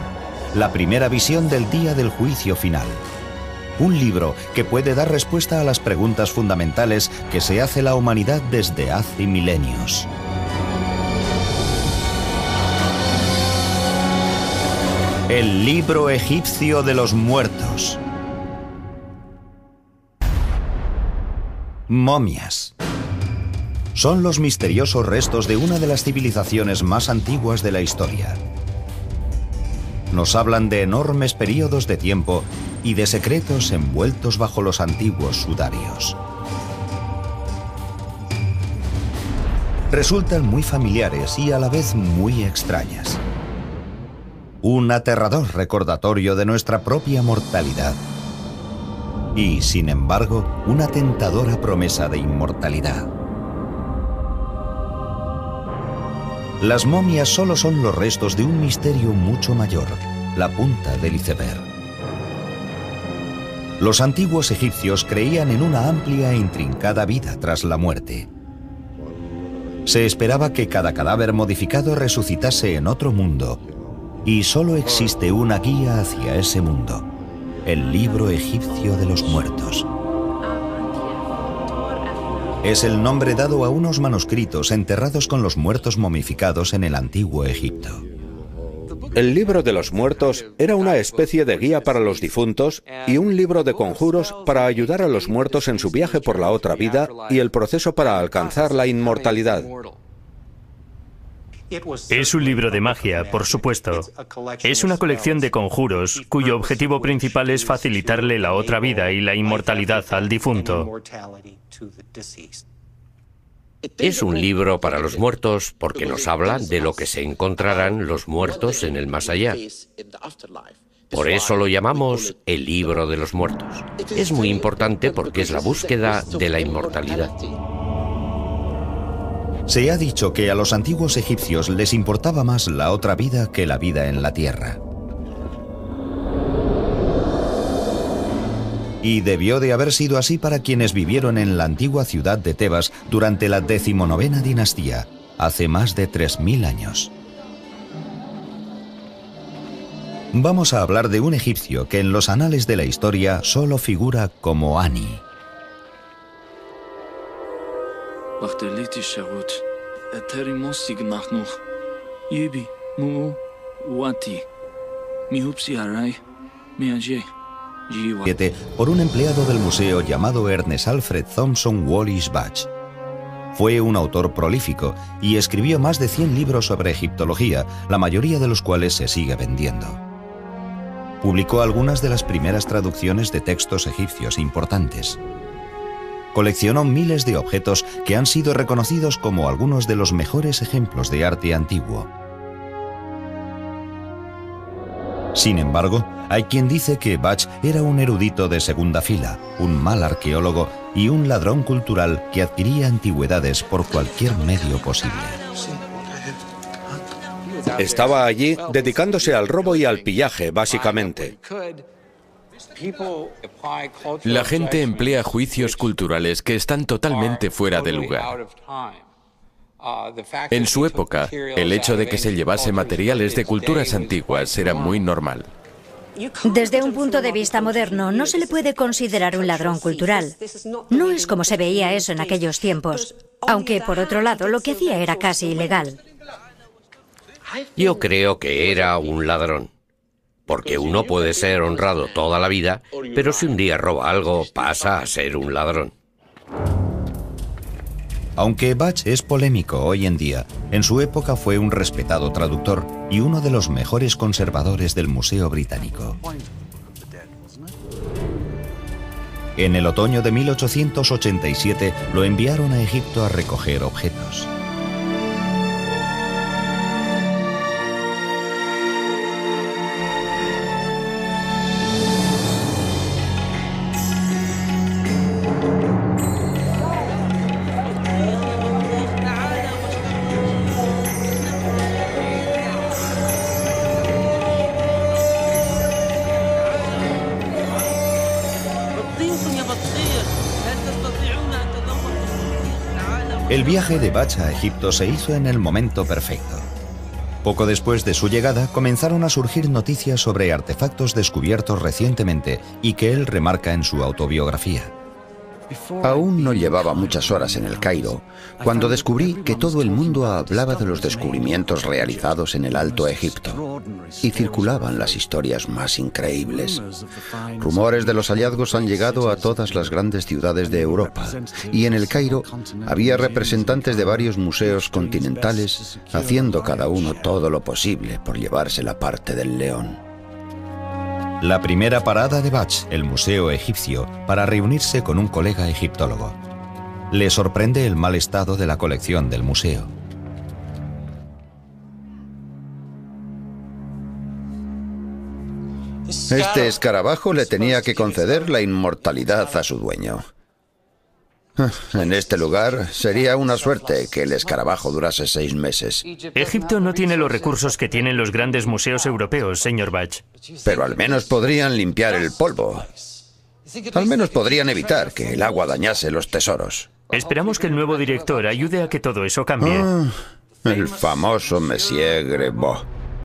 La primera visión del día del juicio final. Un libro que puede dar respuesta a las preguntas fundamentales que se hace la humanidad desde hace milenios. El libro egipcio de los muertos. Momias. Son los misteriosos restos de una de las civilizaciones más antiguas de la historia. Nos hablan de enormes periodos de tiempo y de secretos envueltos bajo los antiguos sudarios. Resultan muy familiares y a la vez muy extrañas. Un aterrador recordatorio de nuestra propia mortalidad. Y, sin embargo, una tentadora promesa de inmortalidad. Las momias solo son los restos de un misterio mucho mayor, la punta del iceberg. Los antiguos egipcios creían en una amplia e intrincada vida tras la muerte. Se esperaba que cada cadáver modificado resucitase en otro mundo, y solo existe una guía hacia ese mundo, el libro egipcio de los muertos. Es el nombre dado a unos manuscritos enterrados con los muertos momificados en el antiguo Egipto. El libro de los muertos era una especie de guía para los difuntos y un libro de conjuros para ayudar a los muertos en su viaje por la otra vida y el proceso para alcanzar la inmortalidad. Es un libro de magia, por supuesto. Es una colección de conjuros cuyo objetivo principal es facilitarle la otra vida y la inmortalidad al difunto. Es un libro para los muertos porque nos habla de lo que se encontrarán los muertos en el más allá. Por eso lo llamamos el libro de los muertos. Es muy importante porque es la búsqueda de la inmortalidad. Se ha dicho que a los antiguos egipcios les importaba más la otra vida que la vida en la tierra. Y debió de haber sido así para quienes vivieron en la antigua ciudad de Tebas durante la 19ª dinastía, hace más de 3000 años. Vamos a hablar de un egipcio que en los anales de la historia solo figura como Ani. Por un empleado del museo llamado Ernest Alfred Thompson Wallis Budge. Fue un autor prolífico y escribió más de 100 libros sobre egiptología, la mayoría de los cuales se sigue vendiendo. Publicó algunas de las primeras traducciones de textos egipcios importantes. Coleccionó miles de objetos que han sido reconocidos como algunos de los mejores ejemplos de arte antiguo. Sin embargo, hay quien dice que Budge era un erudito de segunda fila, un mal arqueólogo y un ladrón cultural que adquiría antigüedades por cualquier medio posible. Estaba allí dedicándose al robo y al pillaje, básicamente. La gente emplea juicios culturales que están totalmente fuera de lugar. En su época, el hecho de que se llevase materiales de culturas antiguas era muy normal. Desde un punto de vista moderno, no se le puede considerar un ladrón cultural. No es como se veía eso en aquellos tiempos, aunque, por otro lado, lo que hacía era casi ilegal. Yo creo que era un ladrón, porque uno puede ser honrado toda la vida, pero si un día roba algo, pasa a ser un ladrón. Aunque Bach es polémico hoy en día, en su época fue un respetado traductor y uno de los mejores conservadores del Museo Británico. En el otoño de 1887 lo enviaron a Egipto a recoger objetos. El viaje de Bach a Egipto se hizo en el momento perfecto. Poco después de su llegada comenzaron a surgir noticias sobre artefactos descubiertos recientemente y que él remarca en su autobiografía. Aún no llevaba muchas horas en el Cairo cuando descubrí que todo el mundo hablaba de los descubrimientos realizados en el Alto Egipto y circulaban las historias más increíbles. Rumores de los hallazgos han llegado a todas las grandes ciudades de Europa y en el Cairo había representantes de varios museos continentales haciendo cada uno todo lo posible por llevarse la parte del león. La primera parada de Bach, el Museo Egipcio, para reunirse con un colega egiptólogo. Le sorprende el mal estado de la colección del museo. Este escarabajo le tenía que conceder la inmortalidad a su dueño. En este lugar sería una suerte que el escarabajo durase 6 meses. Egipto no tiene los recursos que tienen los grandes museos europeos, señor Bach. Pero al menos podrían limpiar el polvo. Al menos podrían evitar que el agua dañase los tesoros. Esperamos que el nuevo director ayude a que todo eso cambie. El famoso Monsieur Grebo.